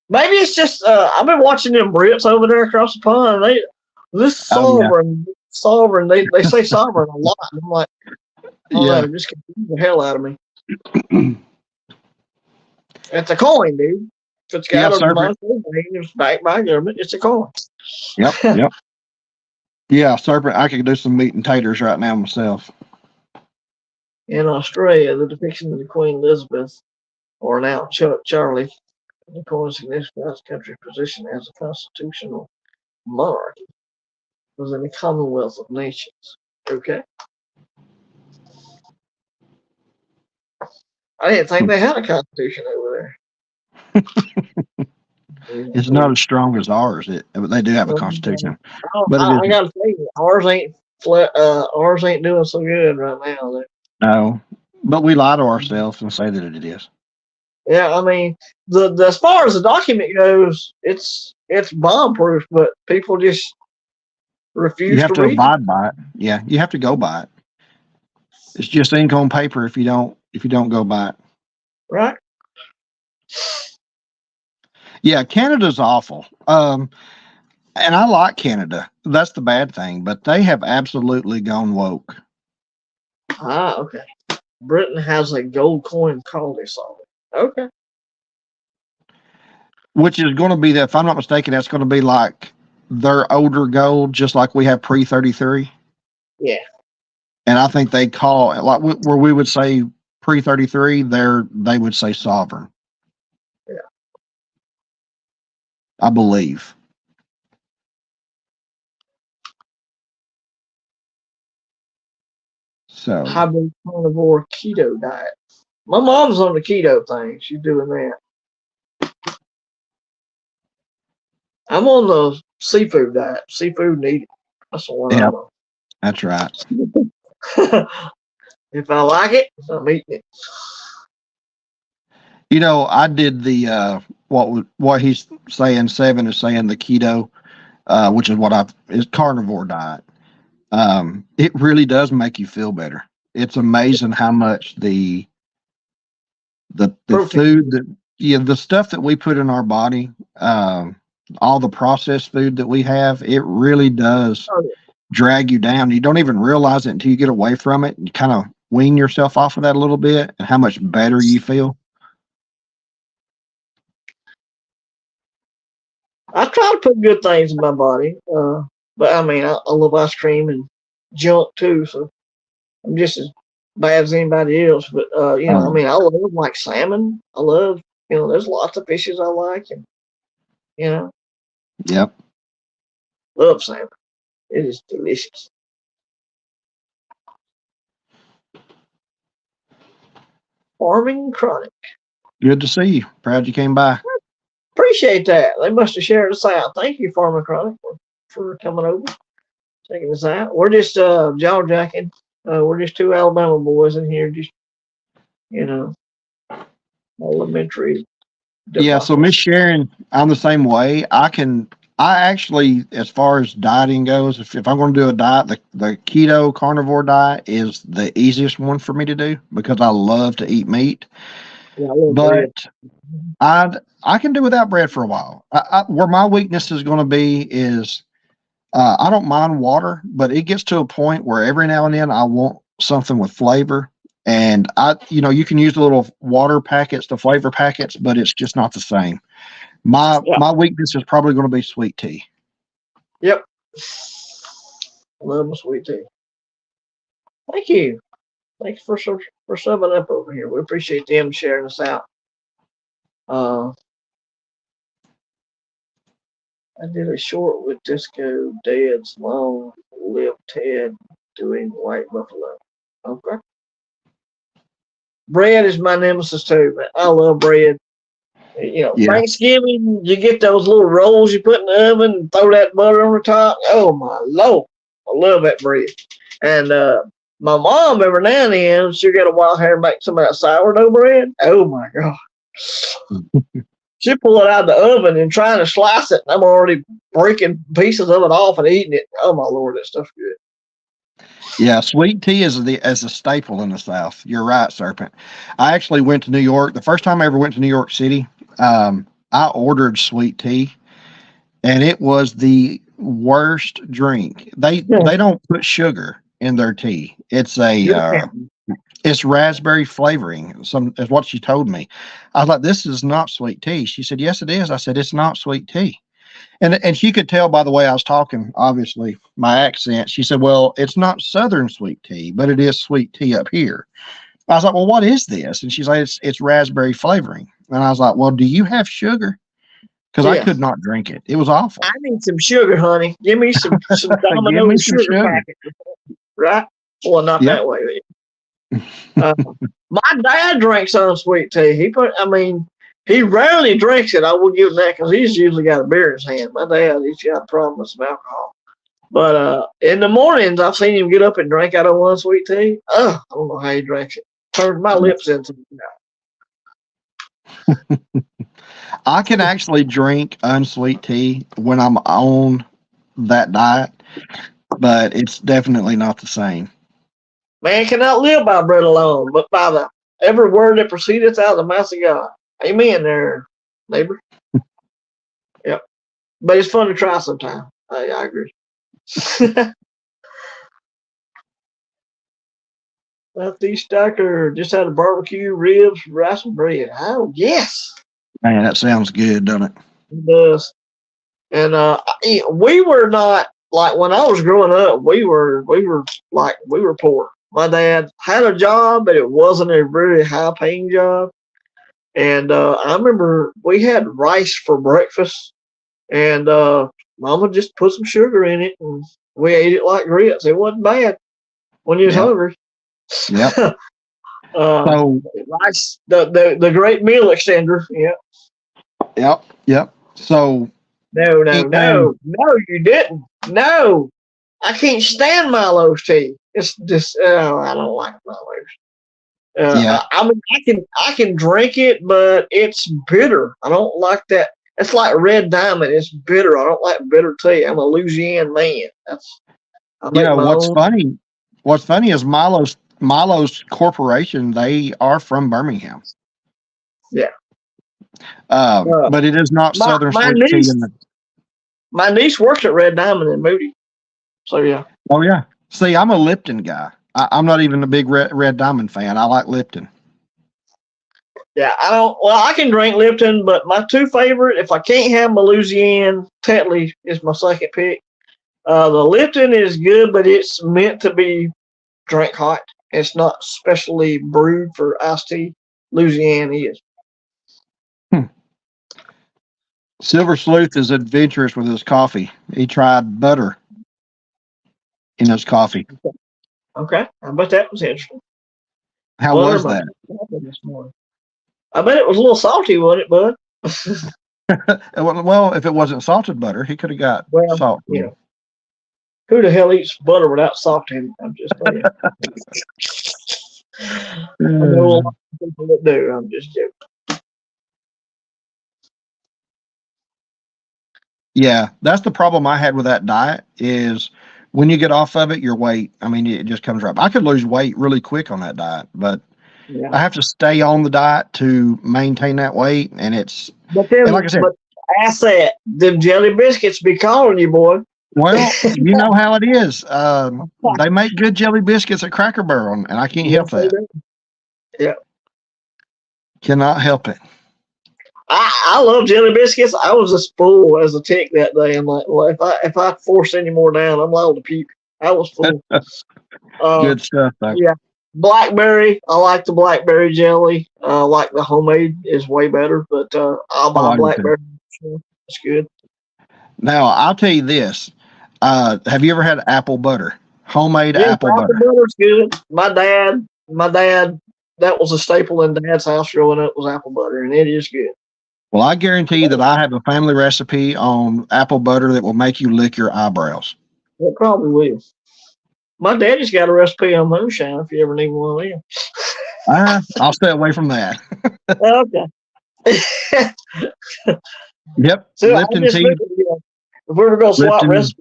Maybe it's just I've been watching them Brits over there across the pond. This sovereign, sovereign. They say sovereign a lot. And I'm like, oh, just confuse the hell out of me. It's a coin, dude. If it's got a monetary value, it's backed by government. It's a coin. Yep. Yeah, serpent. I could do some meat and taters right now myself. In Australia, the depiction of the Queen Elizabeth, or now Charlie, the coin signifies the country's position as a constitutional monarchy within the Commonwealth of Nations. Okay. I didn't think they had a constitution over there. It's not as strong as ours. They do have a constitution. But I gotta tell you, ours ain't doing so good right now. No, but we lie to ourselves and say that it is. Yeah, I mean, the as far as the document goes, it's bomb proof, but people just refuse. You have to abide by it. Yeah, you have to go by it. It's just ink on paper if you don't go by it. Right. Yeah, Canada's awful. And I like Canada. That's the bad thing, but they have absolutely gone woke. Ah, okay. Britain has a gold coin called a sovereign. Okay. Which is going to be if I'm not mistaken, that's going to be like their older gold, just like we have pre-33. Yeah. And I think they call it like where we would say pre-33, they would say sovereign. Yeah. I believe. So hybrid carnivore keto diet. My mom's on the keto thing. She's doing that. I'm on the seafood diet. Seafood and eating. That's the one I'm on. That's right. If I like it, I'm eating it. You know, I did the what he's saying. Seven is saying the keto, which is is carnivore diet. It really does make you feel better. It's amazing how much the food the stuff that we put in our body, all the processed food that we have, it really does drag you down. You don't even realize it until you get away from it and you kind of wean yourself off of that a little bit and how much better you feel. I try to put good things in my body. But I mean, I love ice cream and junk too, so I'm just as bad as anybody else. But I Um, mean, I love like salmon. I love, there's lots of fishes I like, and you know, yep. love salmon. It is delicious. Farming Chronic. Good to see you. Proud you came by. Appreciate that. They must have shared us out. Thank you, Farming Chronic, for coming over, checking us out. We're just jaw jacking. We're just two Alabama boys in here, just you know, elementary Yeah, so Miss debacles. Sharon, I'm the same way. I actually, as far as dieting goes, if I'm going to do a diet, the keto carnivore diet is the easiest one for me to do because I love to eat meat. Yeah, I love But bread. I can do without bread for a while. Where my weakness is going to be is I don't mind water, but it gets to a point where every now and then I want something with flavor. And you can use the little water packets, the flavor packets, but it's just not the same. My Yeah. my weakness is probably going to be sweet tea. Yep. I love my sweet tea. Thank you. Thanks for subbing up over here. We appreciate them sharing us out. Uh, I did a short with Disco Dad's Long Live Ted doing White Buffalo. Okay. Bread is my nemesis too, man. I love bread. Yeah, Thanksgiving, you get those little rolls you put in the oven and throw that butter on the top. Oh my lord, I love that bread. And my mom, every now and then, she'll get a wild hair and make some of that sourdough bread. Oh my god, she pull it out of the oven and trying to slice it. And I'm already breaking pieces of it off and eating it. Oh my lord, that stuff's good. yeah. Sweet tea is as a staple in the South. You're right, Serpent. I actually went to New York. The first time I ever went to New York City, I ordered sweet tea, and it was the worst drink. Yeah, They don't put sugar in their tea. you're counting. It's raspberry flavoring. Some is what she told me. I was like, "This is not sweet tea." She said, "Yes, it is." I said, "It's not sweet tea." And she could tell by the way I was talking, obviously my accent. She said, "Well, it's not Southern sweet tea, but it is sweet tea up here." I was like, "Well, what is this?" And she's like, "It's raspberry flavoring." And I was like, "Well, do you have sugar?" Because I Yeah, could not drink it. It was awful. I need some sugar, honey. Give me some Give me Domino's some sugar sugar. packet, right? Well, not Yep. that way. Uh, my dad drinks unsweet tea. He rarely drinks it. I will give him that because he's usually got a beer in his hand. My dad, he's got a problem with some alcohol. But in the mornings, I've seen him get up and drink out of unsweet tea. I don't know how he drinks it. Turns my lips into. I can actually drink unsweet tea when I'm on that diet, but it's definitely not the same. Man cannot live by bread alone, but by the every word that proceedeth out of the mouth of God. Amen, there, neighbor. Yep. But it's fun to try sometime. I agree. Southeast Stacker just had a barbecue, ribs, rice, and bread. Oh, yes, Man, that sounds good, doesn't it? it does. And we were not like when I was growing up. We were poor. My dad had a job, but it wasn't a very high paying job. And I remember we had rice for breakfast, and Mama just put some sugar in it, and we ate it like grits. It wasn't bad when you was Yep. hungry. Yep. uh, So, rice, the great meal extender. Yeah. yep. Yep. So, No, no, and no, no, you didn't. No, I can't stand Milo's tea. It's just, I don't like Milo's. yeah, I mean, I can drink it, but it's bitter. I don't like that. It's like Red Diamond. It's bitter. I don't like bitter tea. I'm a Louisiana man. I you make know my what's own. funny? What's funny is Milo's Corporation. They are from Birmingham, Yeah. Uh, but it is not my Southern my sweet tea. niece my niece works at Red Diamond in Moody. So yeah. Oh yeah. See, I'm a Lipton guy. I'm not even a big Red Diamond fan. I like Lipton. Yeah, I don't. Well, I can drink Lipton, but my two favorite, if I can't have my Louisiana, Tetley is my second pick. The Lipton is good, but it's meant to be drink hot. It's not specially brewed for iced tea. Louisiana is. Silver Sleuth is adventurous with his coffee. He tried butter in his coffee. Okay, I bet that was interesting. How was that? This morning. I bet it was a little salty, wasn't it, bud? Well, if it wasn't salted butter, he could have got Well, salt. you know, who the hell eats butter without salt in it? I'm just saying. I know a lot of people that do. I'm just joking. Yeah, that's the problem I had with that diet is when you get off of it, your weight, I mean, it just comes right. I could lose weight really quick on that diet, but Yeah. I have to stay on the diet to maintain that weight. And it's, But then, and like I said, but ask that, them jelly biscuits be calling you, boy. well, you know how it is. They make good jelly biscuits at Cracker Barrel, and I can't help Yes, they that. do. Yeah. Cannot help it. I love jelly biscuits. I was just full as a tick that day. I'm like, well, if I force any more down, I'm liable to puke. I was full. Good stuff, though. Yeah. Blackberry. I like the blackberry jelly. Like the homemade is way better, but I'll buy I do too. blackberry. It's good. Now, I'll tell you this. Have you ever had apple butter? Homemade apple butter. Butter's good. My dad, that was a staple in Dad's house growing up was apple butter, and it is good. Well, I guarantee you that I have a family recipe on apple butter that will make you lick your eyebrows. It probably will. My daddy's got a recipe on moonshine if you ever need one of them. I'll stay away from that. Okay. Yep. So Lipton tea. if we were going to swap Lipton.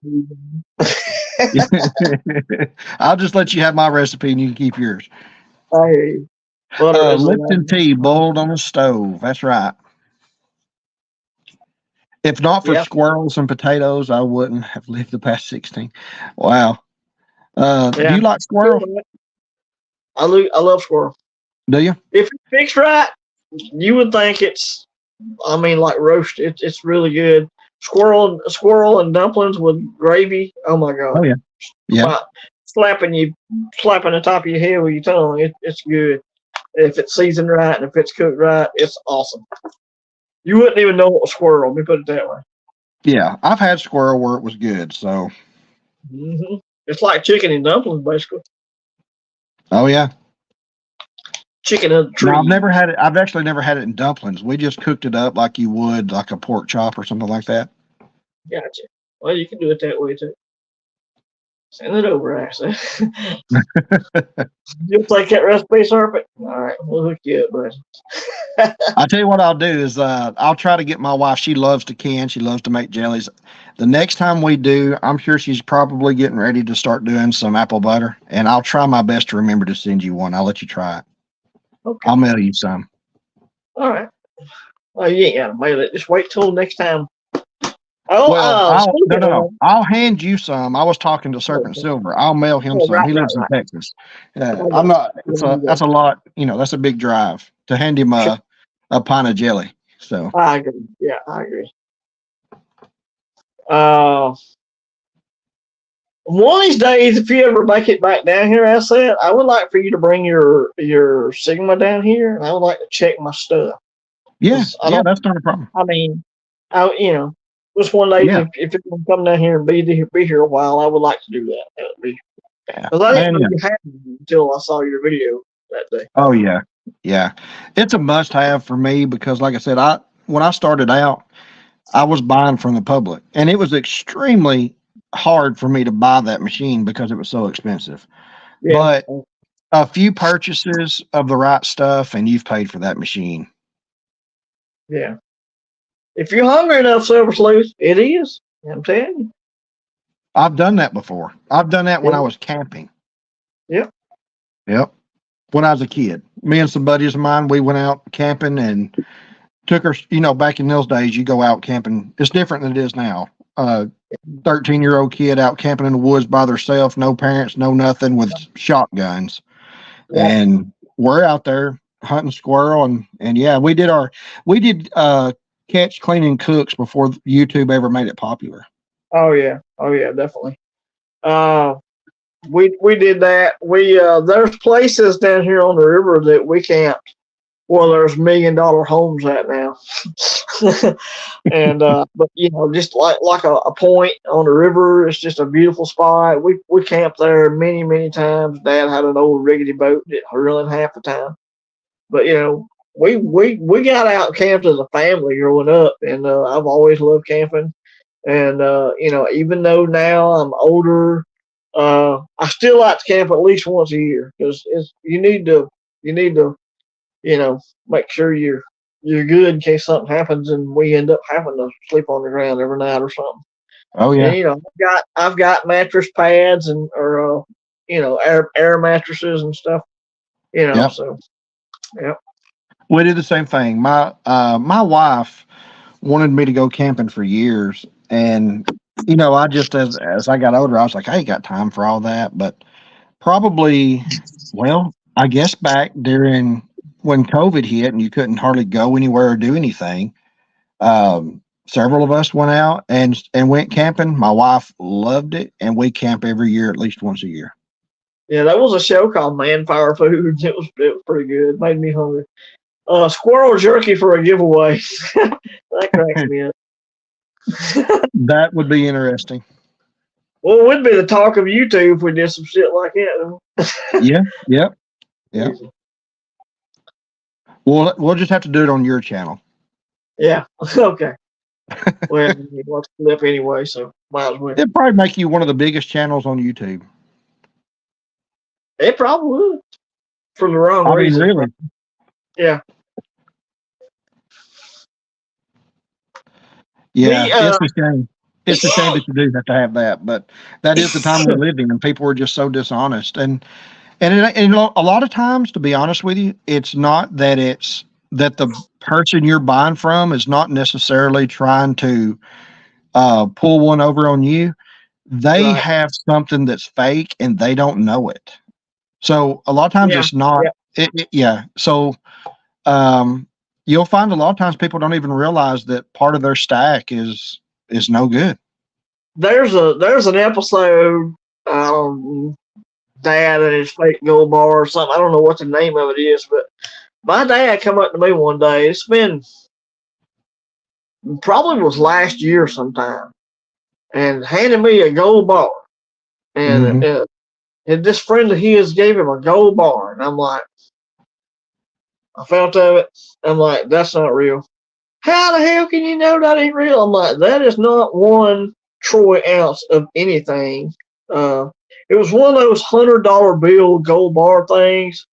recipes. I'll just let you have my recipe and you can keep yours. I hear you. Lipton tea boiled on the stove. That's right. If not for squirrels and potatoes, I wouldn't have lived the past 16. Wow. Do you like squirrel? I love squirrel. Do you? If it's fixed right, you would think it's, like roast. It's really good. Squirrel and dumplings with gravy. Oh my God. Oh yeah. Yeah. Slapping the top of your head with your tongue. It's good. If it's seasoned right and if it's cooked right, it's awesome. You wouldn't even know it was squirrel. Let me put it that way. Yeah, I've had squirrel where it was good. So. Mm-hmm. It's like chicken and dumplings, basically. Oh yeah. Chicken and tree. No, I've never had it. I've actually never had it in dumplings. We just cooked it up like you would like a pork chop or something like that. Gotcha. Well, you can do it that way too. Send it over, actually. You'll take that recipe, Serpent? All right, we'll hook you up, bud. I'll tell you what I'll do is I'll try to get my wife. She loves to can. She loves to make jellies. The next time we do, I'm sure she's probably getting ready to start doing some apple butter, and I'll try my best to remember to send you one. I'll let you try it. Okay. I'll mail you some. All right. Well, you ain't got to mail it. Just wait till next time. I'll hand you some. I was talking to Serpent Silver. I'll mail him some. He lives in Texas. I'm not. That's a lot. That's a big drive to hand him a pint of jelly. So I agree. Yeah, I agree. One of these days, if you ever make it back down here, I said I would like for you to bring your Sigma down here, and I would like to check my stuff. Yeah, that's not a problem. Just one day, if you want to come down here and be here a while, I would like to do that. That would be. Because I didn't know you had it until I saw your video that day. Oh yeah, yeah. It's a must-have for me because, like I said, when I started out, I was buying from the public, and it was extremely hard for me to buy that machine because it was so expensive. Yeah. But a few purchases of the right stuff, and you've paid for that machine. Yeah. If you're hungry enough, Silver Sleuth, it is. I'm telling you. I've done that before. I've done that when I was camping. Yep. When I was a kid, me and some buddies of mine, we went out camping and took our, back in those days, you go out camping. It's different than it is now. 13-year-old kid out camping in the woods by themselves, no parents, no nothing, with shotguns. Yeah. And we're out there hunting squirrel, and yeah, we did catch, clean, and cooks before YouTube ever made it popular. Oh yeah, definitely. Uh, we did that. There's places down here on the river that we camped. Well, there's $1 million homes at now, and but just like a point on the river, it's just a beautiful spot. We camped there many times. Dad had an old rickety boat that reeled half the time, but we got out and camped as a family growing up, and I've always loved camping. And even though now I'm older, I still like to camp at least once a year because you need to make sure you're good in case something happens and we end up having to sleep on the ground every night or something. Oh yeah. And, I've got mattress pads or air mattresses and stuff. Yep. So yeah. We did the same thing. My wife wanted me to go camping for years, and I just as I got older, I was like, I ain't got time for all that. But probably, well, I guess back during when COVID hit and you couldn't hardly go anywhere or do anything, several of us went out and went camping. My wife loved it, and we camp every year, at least once a year. Yeah, that was a show called Manpower Foods. It was pretty good. It made me hungry. Squirrel jerky for a giveaway. That cracks me up. That would be interesting. Well, it would be the talk of YouTube if we did some shit like that. Yeah. Yep. Yeah. We'll just have to do it on your channel. Yeah. Okay. Well, you want to flip anyway, so might as well. It'd probably make you one of the biggest channels on YouTube. It probably would. For the wrong reason. Really? Yeah. Yeah, it's a shame. It's a shame that you do have to have that, but that is the time we're living, and people are just so dishonest. And a lot of times, to be honest with you, it's not that the person you're buying from is not necessarily trying to pull one over on you. They Right. have something that's fake, and they don't know it. So a lot of times it's not. Yeah. So you'll find a lot of times people don't even realize that part of their stack is no good. There's an episode, Dad and his fake gold bar or something. I don't know what the name of it is, but my dad come up to me one day. It's been probably was last year sometime, and handed me a gold bar, and and this friend of his gave him a gold bar, and I'm like, I felt of it. I'm like, that's not real. How the hell can you know that ain't real? I'm like, that is not 1 troy ounce of anything. It was one of those $100 bill gold bar things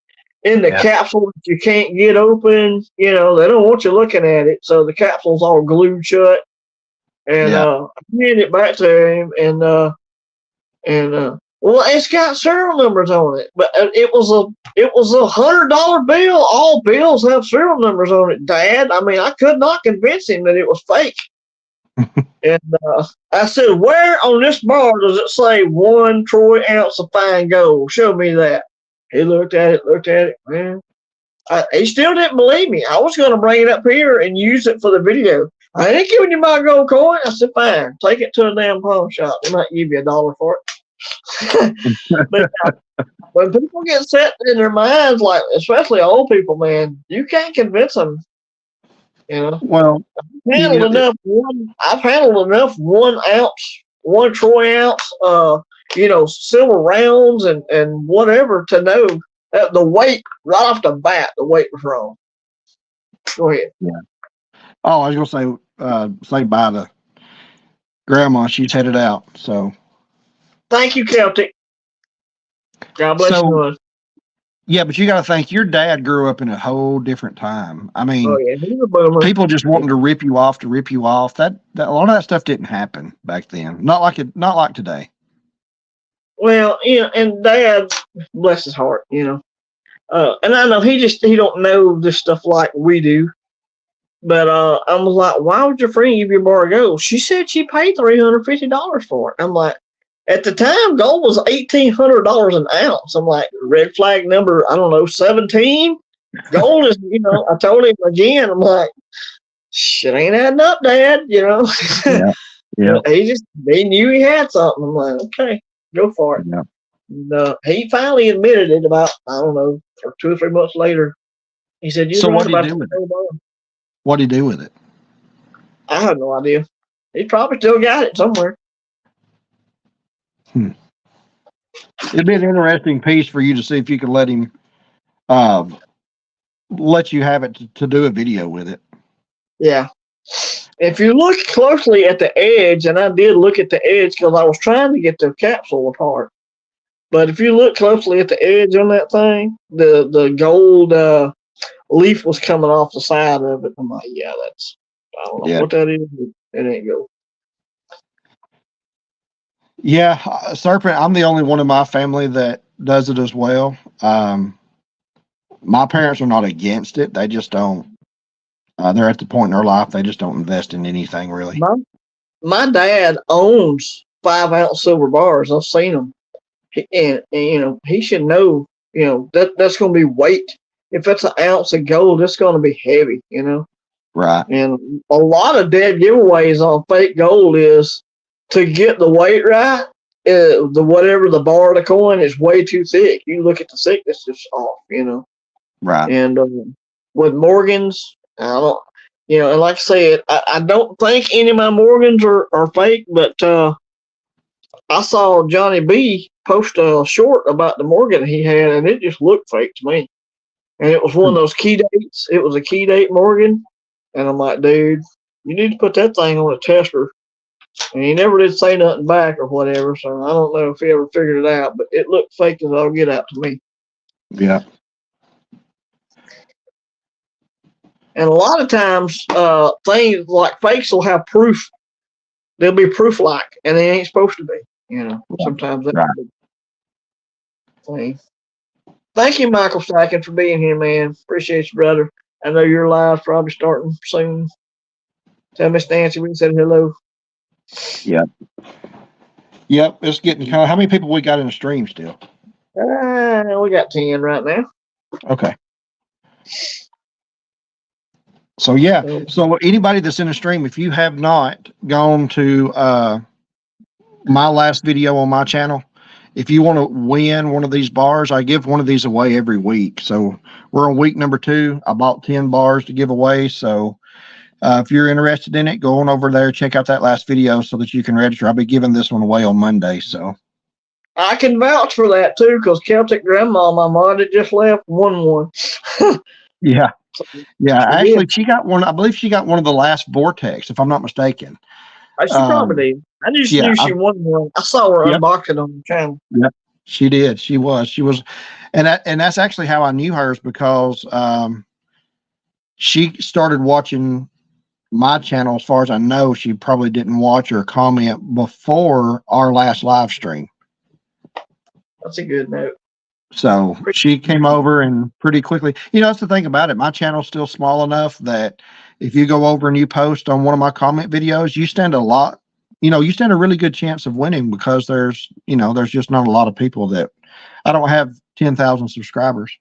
in the capsule that you can't get open. They don't want you looking at it, so the capsule's all glued shut. And I handed it back to him, and well, it's got serial numbers on it, but it was a $100 bill. All bills have serial numbers on it, Dad. I mean, I could not convince him that it was fake. And I said, where on this bar does it say 1 troy ounce of fine gold? Show me that. He looked at it, man. He still didn't believe me. I was going to bring it up here and use it for the video. I ain't giving you my gold coin. I said, fine, take it to a damn pawn shop. They might give you $1 for it. But when people get set in their minds, like especially old people, man, you can't convince them. Well, I've handled enough 1 ounce, 1 troy ounce, silver rounds and whatever to know that the weight right off the bat, the weight was wrong. Go ahead. Yeah. Oh, I was gonna say bye to Grandma. She's headed out. So. Thank you, Celtic. God bless you. Yeah, but you got to think your dad grew up in a whole different time. I mean, he's a boomer. People just wanting to rip you off. That a lot of that stuff didn't happen back then. Not like today. Well, and Dad, bless his heart, and I know he don't know this stuff like we do. But I was like, why would your friend give you a bar of gold? She said she paid $350 for it. I'm like, at the time, gold was $1,800 an ounce. I'm like, red flag number, I don't know, 17. Gold is, I told him again, I'm like, shit ain't adding up, Dad, Yeah. Yeah. He knew he had something. I'm like, okay, go for it. Yeah. And, he finally admitted it about, I don't know, 2 or 3 months later. He said, "You're So right what do you about do the with it? gold bar." What do you do with it? I have no idea. He probably still got it somewhere. It'd be an interesting piece for you to see if you could let him let you have it to do a video with it. Yeah. If you look closely at the edge, and I did look at the edge because I was trying to get the capsule apart. But if you look closely at the edge on that thing, the gold leaf was coming off the side of it. I'm like, yeah, I don't know what that is. It ain't gold. Yeah, Serpent, I'm the only one in my family that does it as well. My parents are not against it. They just don't. They're at the point in their life they just don't invest in anything really. My dad owns 5-ounce silver bars. I've seen them, and he should know. That's going to be weight. If it's an ounce of gold, it's going to be heavy. Right. And a lot of dead giveaways on fake gold is to get the weight right. Whatever the bar of the coin is way too thick. You look at the thickness, it's off. Right. And with Morgans, I don't. And like I said, I don't think any of my Morgans are fake, but I saw Johnny B post a short about the Morgan he had, and it just looked fake to me. And it was one of those key dates. It was a key date Morgan. And I'm like, dude, you need to put that thing on a tester. And he never did say nothing back or whatever. So I don't know if he ever figured it out, but it looked fake as all get out to me. Yeah. And a lot of times, things like fakes will have proof. They'll be proof-like, and they ain't supposed to be. Sometimes that's a big thing. Thank you, Michael Steichen, for being here, man. Appreciate you, brother. I know your live's probably starting soon. Tell Miss Nancy we said hello. Yep. Yep. It's getting kind of. How many people we got in the stream still? We got 10 right now. Okay. So yeah. So anybody that's in the stream, if you have not gone to my last video on my channel, if you want to win one of these bars, I give one of these away every week. So we're on week number 2. I bought 10 bars to give away. So if you're interested in it, go on over there, check out that last video so that you can register. I'll be giving this one away on Monday. So I can vouch for that too, because Celtic Grandma, my mom, that just left, won one. Yeah. Yeah. Actually, she got one. I believe she got one of the last Vortex, if I'm not mistaken. She probably did. I just knew she won one. I saw her unboxing on the channel. Yep. She did. She was. And that's actually how I knew hers, because she started watching my channel. As far as I know, she probably didn't watch or comment before our last live stream. That's a good note. So she came over and pretty quickly, that's the thing about it. My channel's still small enough that if you go over and you post on one of my comment videos, you stand a really good chance of winning, because there's just not a lot of people that. I don't have 10,000 subscribers.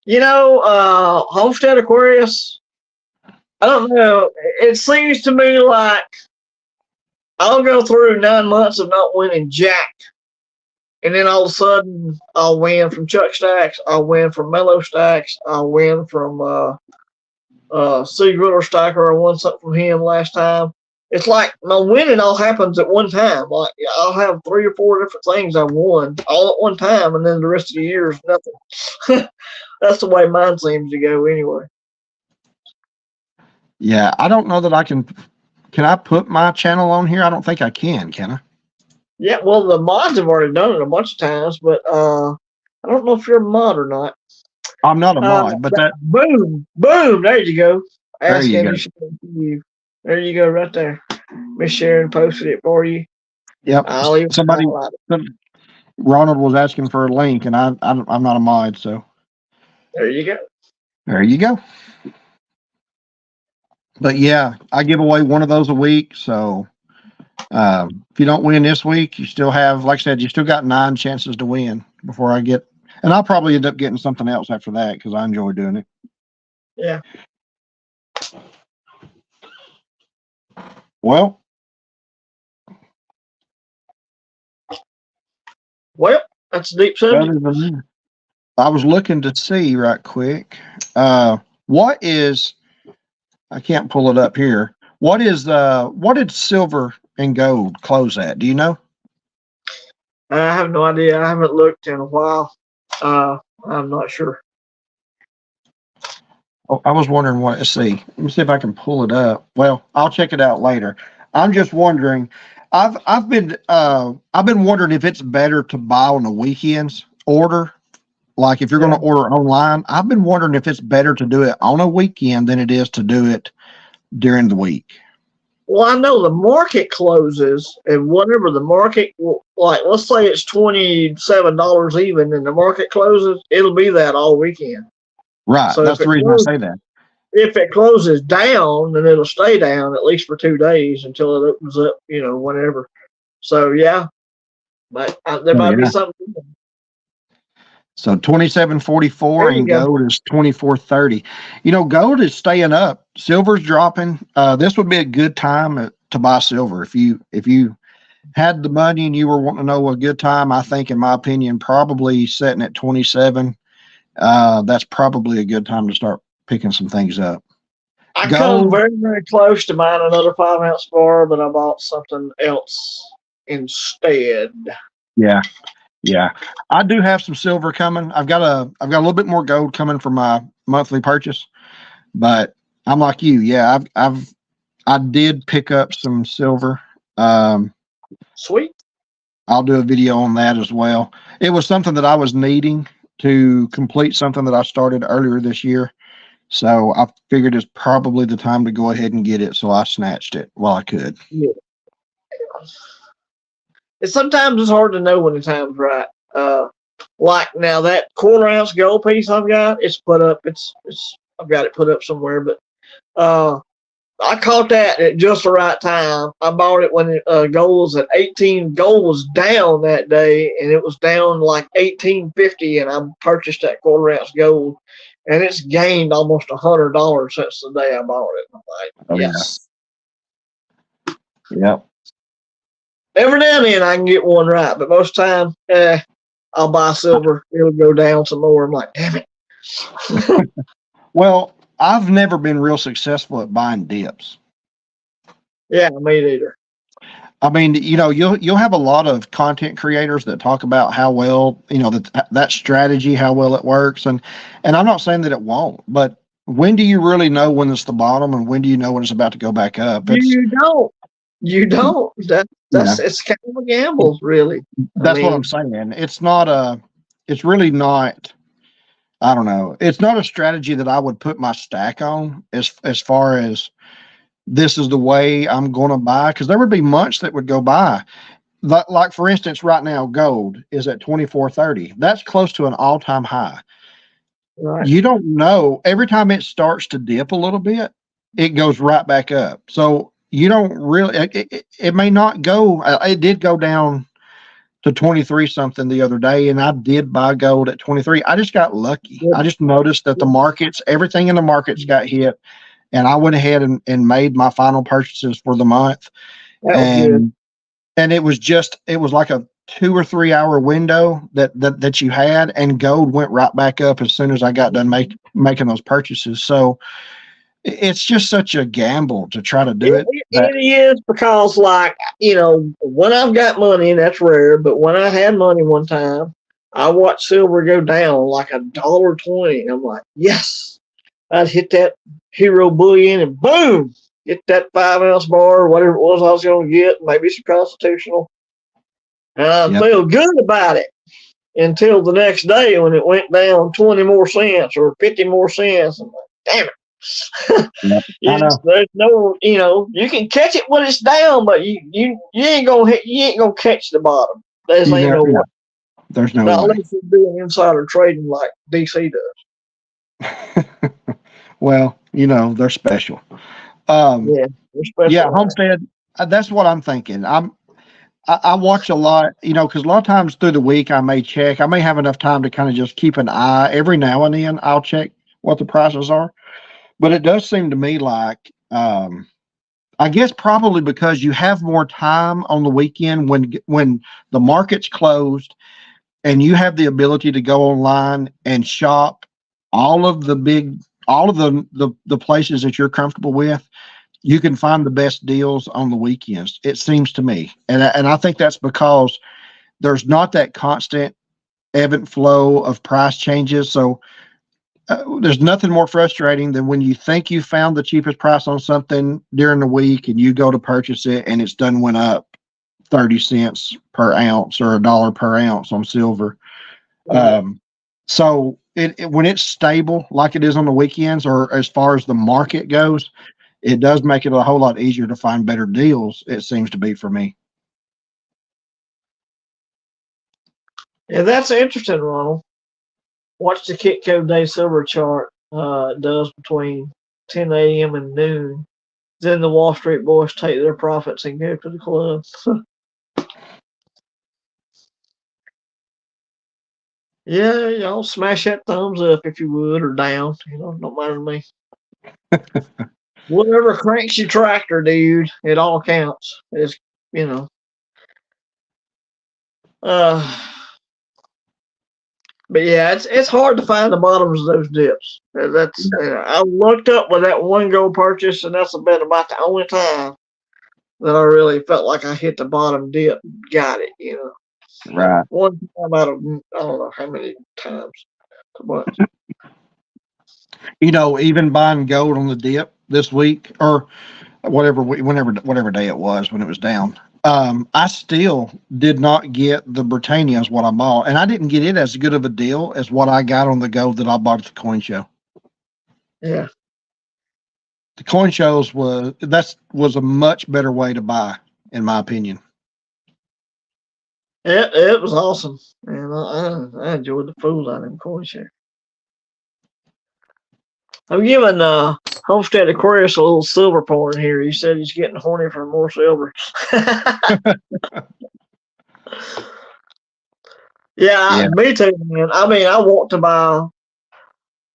Homestead Aquarius, I don't know. It seems to me like I'll go through 9 months of not winning jack. And then all of a sudden, I'll win from Chuck Stacks. I'll win from Mellow Stacks. I'll win from Steve Ritter Stacker. I won something from him last time. It's like my winning all happens at one time. Like I'll have 3 or 4 different things I won all at one time, and then the rest of the year is nothing. That's the way mine seems to go anyway. Yeah, I don't know that I can. Can I put my channel on here? I don't think I can I? Yeah, well, the mods have already done it a bunch of times, but I don't know if you're a mod or not. I'm not a mod, but that boom, there you go. There you go. There you go, right there. Miss Sharon posted it for you. Yep. Ronald was asking for a link, and I'm not a mod, so there you go. There you go. But yeah, I give away one of those a week. So if you don't win this week, you still have, like I said, you still got 9 chances to win before I get And I'll probably end up getting something else after that because I enjoy doing it. Yeah. Well, That's a deep subject. other than that, I was looking to see right quick. What is, I can't pull it up here. What did silver and gold close at? Do you know? I have no idea. I haven't looked in a while. I'm not sure. Oh, I was wondering what. Let's see. Let me see if I can pull it up. Well, I'll check it out later. I'm just wondering. I've been wondering if it's better to buy on the weekends order. Like if you're going to order online, I've been wondering if it's better to do it on a weekend than it is to do it during the week. Well, I know the market closes, and whatever the market, like let's say it's $27 even, and the market closes, it'll be that all weekend. Right. So that's the reason I say that. If it closes down, then it'll stay down at least for 2 days until it opens up, whenever. So yeah, but there might be something. So 27.44 and gold is 24.30. Gold is staying up. Silver's dropping. This would be a good time to buy silver. If you had the money and you were wanting to know a good time, I think, in my opinion, probably setting at 27. That's probably a good time to start picking some things up. I come very, very close to buying another 5-ounce bar, but I bought something else instead. Yeah. Yeah, I do have some silver coming. I've got a little bit more gold coming for my monthly purchase, but I'm like you. Yeah, I did pick up some silver. Sweet. I'll do a video on that as well. It was something that I was needing to complete something that I started earlier this year. So I figured it's probably the time to go ahead and get it. So I snatched it while I could. Yeah. Sometimes it's hard to know when the time's right. Like now that 1/4 ounce gold piece I've got, it's put up. I've got it put up somewhere, but I caught that at just the right time. I bought it when gold was at 18. Gold was down that day, and it was down like 18.50, and I purchased that 1/4 ounce gold, and it's gained almost $100 since the day I bought it. I'm like, yes. Yep. Every now and then I can get one right, but most of the time, I'll buy silver. It'll go down some more. I'm like, damn it. Well, I've never been real successful at buying dips. Yeah, me neither. I mean, you'll have a lot of content creators that talk about how well, that strategy, how well it works. And I'm not saying that it won't, but when do you really know when it's the bottom and when do you know when it's about to go back up? You don't. It's kind of a gamble, really. That's what I'm saying. It's really not, I don't know. It's not a strategy that I would put my stack on as far as this is the way I'm going to buy. Because there would be months that would go by. Like for instance, right now, gold is at 24.30. That's close to an all-time high. Right. You don't know. Every time it starts to dip a little bit, it goes right back up. So you don't really, it may not go, it did go down to 23 something the other day, and I did buy gold at 23. I just got lucky. I just noticed that everything in the markets got hit, and I went ahead and made my final purchases for the month. And it was like a 2 or 3 hour window that you had, and gold went right back up as soon as I got done making those purchases. So it's just such a gamble to try to do it. It is because, when I've got money, and that's rare, but when I had money one time, I watched silver go down like $1.20. I'm like, yes, I'd hit that hero bullion and boom, get that 5-ounce bar or whatever it was I was going to get, maybe some constitutional. And I feel good about it until the next day when it went down 20 more cents or 50 more cents. I'm like, damn it. There's no, you can catch it when it's down, but you ain't gonna catch the bottom. There's no way. There's no way. Unless you're doing insider trading like DC does. Well, they're special. They're special. Yeah, Homestead. That's what I'm thinking. I watch a lot, because a lot of times through the week I may check. I may have enough time to kind of just keep an eye. Every now and then I'll check what the prices are. But it does seem to me like, I guess probably because you have more time on the weekend when the market's closed and you have the ability to go online and shop all of the places that you're comfortable with. You can find the best deals on the weekends, it seems to me. And I think that's because there's not that constant ebb and flow of price changes. So there's nothing more frustrating than when you think you found the cheapest price on something during the week and you go to purchase it and it's done went up 30 cents per ounce or $1 per ounce on silver. So when it's stable like it is on the weekends, or as far as the market goes, it does make it a whole lot easier to find better deals, it seems to be, for me. Yeah, that's interesting, Ronald. Watch the Kitco Day Silver chart. It does between 10 a.m. and noon. Then the Wall Street boys take their profits and go to the club. Yeah, y'all smash that thumbs up if you would, or down. Don't matter to me. Whatever cranks your tractor, dude, it all counts. It's, but yeah, it's hard to find the bottoms of those dips. That's I looked up with that one gold purchase, and that's been about the only time that I really felt like I hit the bottom dip, got it. Right. One time out of I don't know how many times, but even buying gold on the dip this week or whatever day it was when it was down. I still did not get the Britannia as what I bought, and I didn't get it as good of a deal as what I got on the gold that I bought at the coin show. Yeah, the coin shows was a much better way to buy, in my opinion. it was awesome, and I enjoyed the fool out of them coin share. I'm giving Homestead Aquarius a little silver porn here. He said he's getting horny for more silver. Yeah, me too, man. I mean, I want to buy,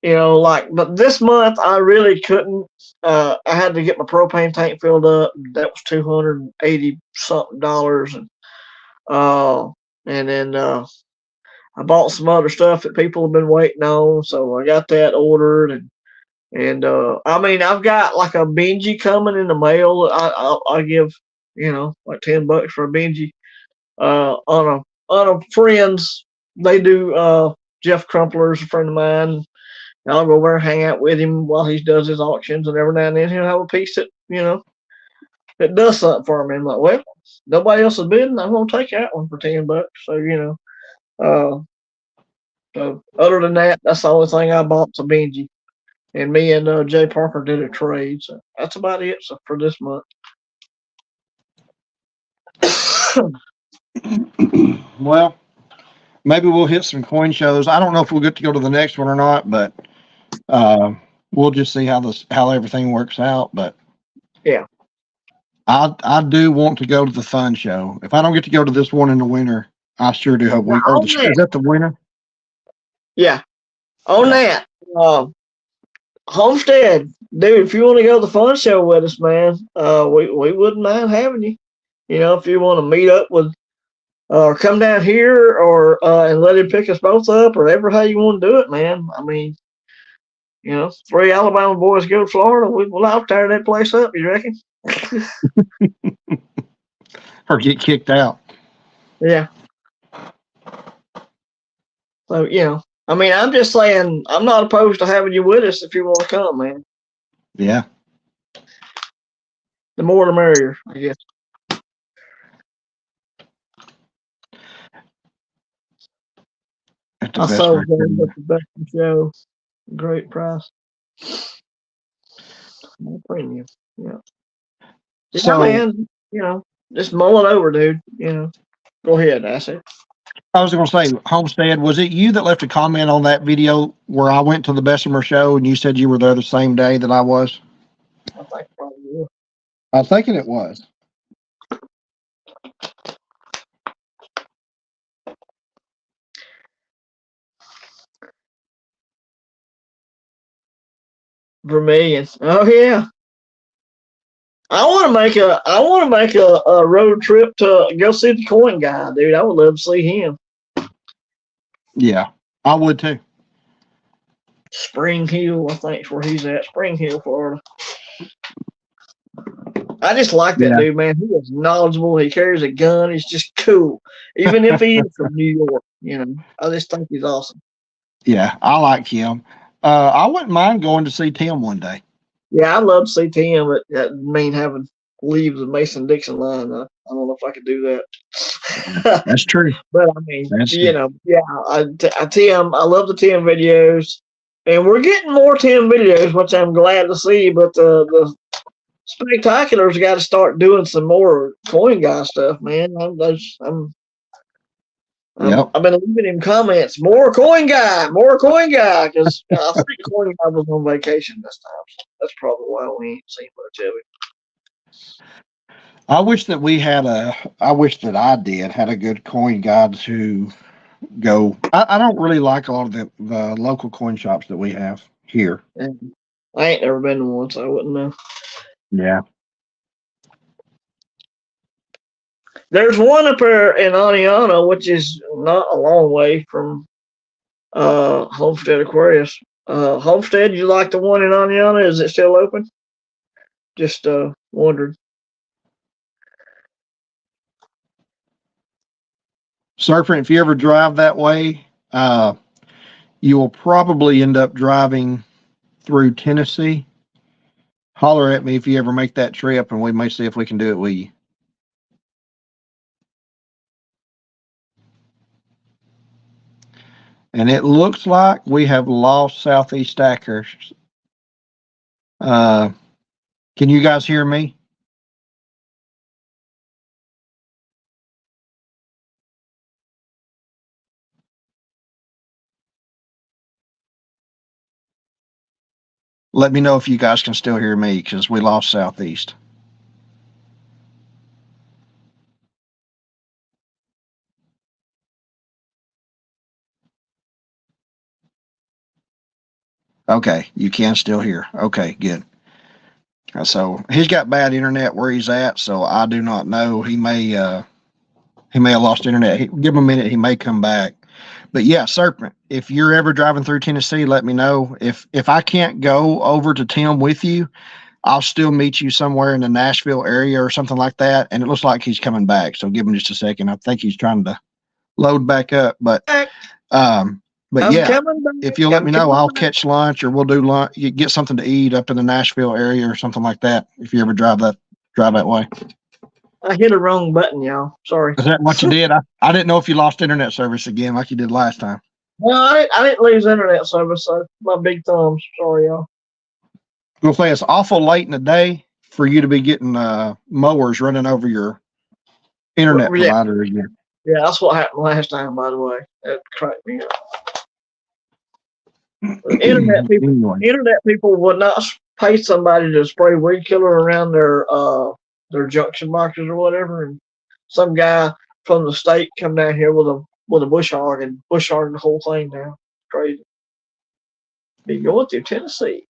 but this month I really couldn't. I had to get my propane tank filled up. That was $280 something, and then I bought some other stuff that people have been waiting on, so I got that ordered, and I mean, I've got like a Benji coming in the mail. I give like $10 for a Benji. On a friend's, they do. Jeff Crumpler's a friend of mine. And I'll go over and hang out with him while he does his auctions, and every now and then he'll have a piece that that does something for me. I'm like, well, nobody else is bidding. I'm gonna take that one for $10. So so other than that, that's the only thing I bought to Benji. And me and Jay Parker did a trade, so that's about it for this month. Well, maybe we'll hit some coin shows. I don't know if we'll get to go to the next one or not, but we'll just see how everything works out. But yeah, I do want to go to the fun show. If I don't get to go to this one in the winter, I sure do hope is that the winter? Yeah. On that, Homestead, dude, if you want to go to the fun show with us, man, we wouldn't mind having you. If you want to meet up with, or come down here, or and let him pick us both up, or ever how you want to do it, man. I mean, 3 Alabama boys go to Florida, we'll out tear that place up. You reckon? Or get kicked out? Yeah. So I mean, I'm just saying, I'm not opposed to having you with us if you want to come, man. Yeah. The more the merrier, I guess. I saw the best show. Great price. Premium. Yeah. So, yeah, man, just mull it over, dude. Go ahead, Ashley. I was going to say, Homestead, was it you that left a comment on that video where I went to the Bessemer show and you said you were there the same day that I was? I think probably. I'm thinking it was. Vermilion. Oh yeah. I want to make a road trip to go see the coin guy, dude. I would love to see him. Yeah, I would too. Spring Hill, I think, is where he's at. Spring Hill, Florida. I just like that Yeah, dude, man. He is knowledgeable. He carries a gun. He's just cool, even if he is from New York. I just think he's awesome. yeah, I like him. I wouldn't mind going to see Tim one day. Yeah, I'd love to see Tim, but that mean having leave the Mason Dixon line. I don't know if I could do that. That's true. But I mean, That's true. yeah, Tim, I love the Tim videos, and we're getting more Tim videos, which I'm glad to see. But the Spectacular's got to start doing some more coin guy stuff, man. Yep. I've been leaving him comments, more coin guy, because I think coin guy was on vacation this time. So that's probably why we ain't seen much of it. I wish that I did had a good coin guide to go. I don't really like a lot of the local coin shops that we have here. And I ain't never been to one, so I wouldn't know. Yeah. There's one up there in Aniana, which is not a long way from Homestead Aquarius. Homestead, you like the one in Aniana? Is it still open? Just wondered. Serpent, if you ever drive that way, you will probably end up driving through Tennessee. Holler at me if you ever make that trip, and we may see if we can do it with you. And it looks like we have lost Southeast Stackers. Can you guys hear me? Let me know if you guys can still hear me, because we lost Southeast. Okay, you can still hear. Okay, good. So he's got bad internet where he's at, so I do not know. He may have lost internet. Give him a minute, he may come back. But yeah, Serpent, if you're ever driving through Tennessee, let me know. If I can't go over to Tim with you, I'll still meet you somewhere in the Nashville area or something like that. And it looks like he's coming back, so give him just a second. I think he's trying to load back up, but yeah, if you'll let me know, I'll catch lunch, or we'll do lunch. You get something to eat up in the Nashville area or something like that. If you ever drive that way. I hit a wrong button, y'all. Sorry. Is that what you did? I didn't know if you lost internet service again like you did last time. No, I didn't lose internet service, so my big thumbs. Sorry, y'all. We'll say it's awful late in the day for you to be getting mowers running over your internet provider again. Yeah, that's what happened last time, by the way. That cracked me up. Internet people would not pay somebody to spray weed killer around their junction boxes or whatever, and some guy from the state come down here with a bush hog and bush hog the whole thing down. Crazy. Be going through Tennessee.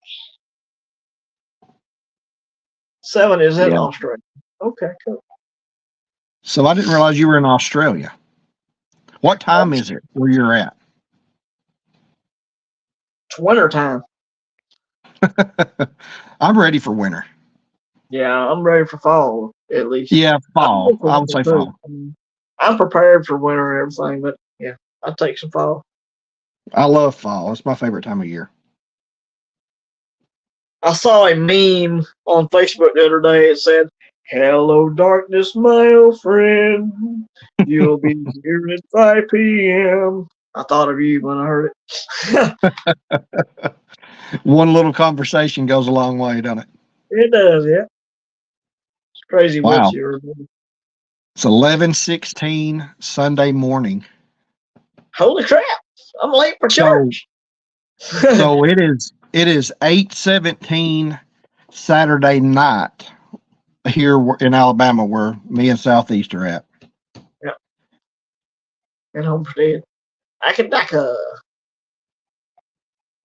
7 is in Australia. Okay, cool. So I didn't realize you were in Australia. What time is it where you're at? It's winter time. I'm ready for winter. Yeah, I'm ready for fall, at least. Yeah, fall. I would say fall. I'm prepared for winter and everything, but yeah, I'll take some fall. I love fall. It's my favorite time of year. I saw a meme on Facebook the other day. It said, "Hello, darkness, my old friend. You'll be here at 5 p.m." I thought of you when I heard it. One little conversation goes a long way, doesn't it? It does, yeah. It's crazy what you remember. It's 11:16 Sunday morning. Holy crap! I'm late for church. So it is 8:17 Saturday night here in Alabama, where me and Southeast are at. Yep. And Homestead. Akadaka.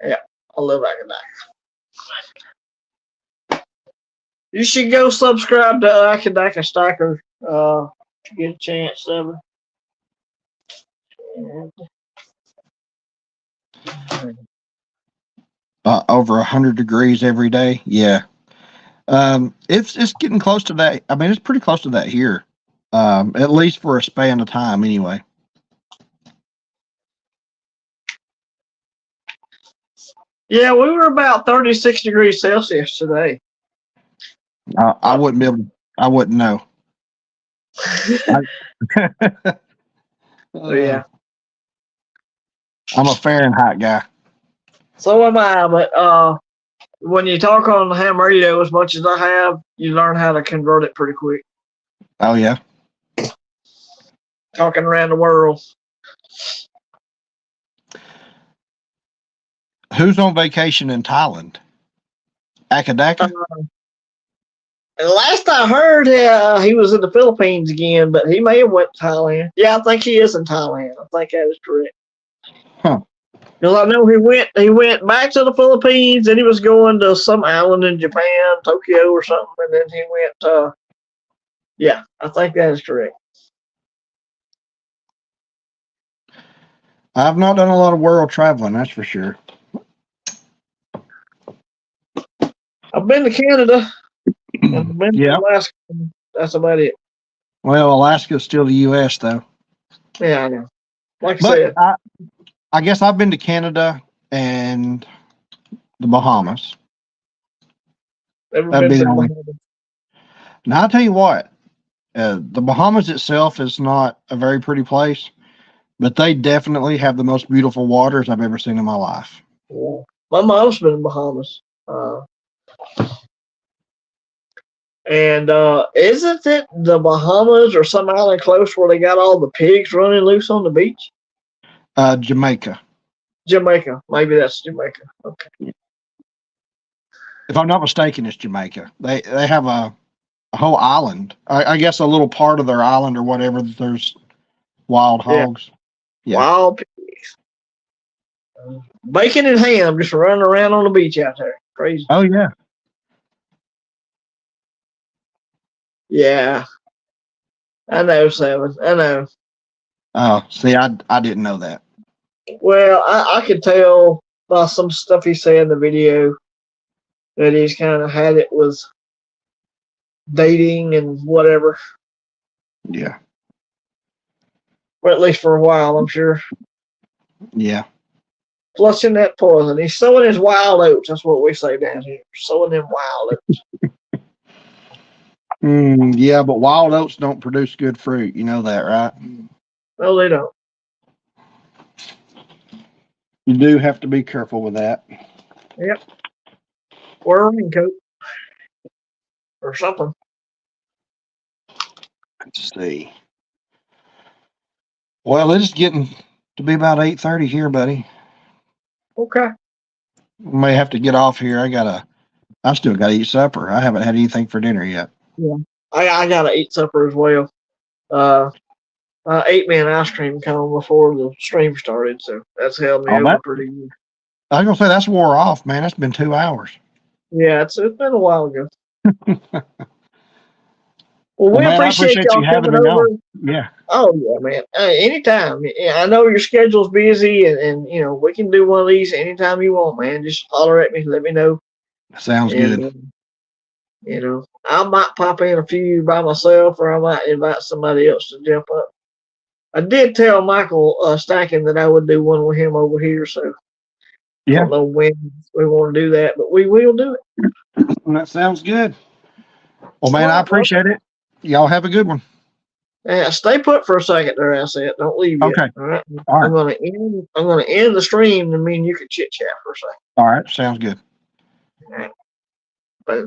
Yeah, I love Akadaka. You should go subscribe to Akadaka Stacker to get a chance of it. Over 100 degrees every day. Yeah. It's getting close to that. I mean, it's pretty close to that here. At least for a span of time anyway. Yeah, we were about 36 degrees Celsius today. I wouldn't be able to, I wouldn't know. Yeah. I'm a Fahrenheit guy. So am I, but when you talk on the ham radio as much as I have, you learn how to convert it pretty quick. Oh, yeah. Talking around the world. Who's on vacation in Thailand? Akadaka? And last I heard, he was in the Philippines again, but he may have went to Thailand. Yeah, I think he is in Thailand. I think that is correct. Huh. Because I know he went back to the Philippines, and he was going to some island in Japan, Tokyo or something, and then he went. Yeah, I think that is correct. I've not done a lot of world traveling, that's for sure. I've been to Canada. I've been Yeah. to Alaska. That's about it. Well, Alaska's still the U.S., though. Yeah, I know. Like I But said, I guess I've been to Canada and the Bahamas. never that'd been be to the only- Bahamas. Now, I'll tell you what, the Bahamas itself is not a very pretty place, but they definitely have the most beautiful waters I've ever seen in my life. Yeah. My mom's been in Bahamas. And isn't it the Bahamas or some island close where they got all the pigs running loose on the beach? Jamaica. Jamaica. Maybe that's Jamaica. Okay. If I'm not mistaken, it's Jamaica. They have a whole island. I guess a little part of their island or whatever. There's wild hogs. Yeah. Wild pigs. Bacon and ham just running around on the beach out there. Crazy. Oh yeah. Yeah. I know, Seven. I know. Oh, see, I didn't know that. Well, I could tell by some stuff he said in the video that he's kind of had it with dating and whatever. Yeah. Or at least for a while, I'm sure. Yeah. Flushing that poison. He's sowing his wild oats. That's what we say down here. Sowing them wild oats. Yeah, but wild oats don't produce good fruit. You know that, right? No, they don't. You do have to be careful with that. Yep. Wear a raincoat. Or something. Let's see. Well, it's getting to be about 8:30 here, buddy. Okay. May have to get off here. I still gotta eat supper. I haven't had anything for dinner yet. Yeah. I gotta eat supper as well. I ate me an ice cream cone before the stream started, so that's held me over pretty good. I was gonna say that's wore off, man. That's been 2 hours. Yeah, it's been a while ago. Well, we man, appreciate y'all you having coming me over. on. Yeah. Oh yeah, man. Anytime. Yeah, I know your schedule's busy, and you know we can do one of these anytime you want, man. Just holler at me, let me know. Sounds good. You know, I might pop in a few by myself, or I might invite somebody else to jump up. I did tell Michael Stacking that I would do one with him over here, so I don't know when we want to do that, but we will do it. That sounds good. Well, man, I appreciate it. Y'all have a good one. Yeah, stay put for a second there, I said. Don't leave yet. Okay. All right. All right. I'm gonna end the stream, and me and you can chit chat for a second. All right. Sounds good. All right. But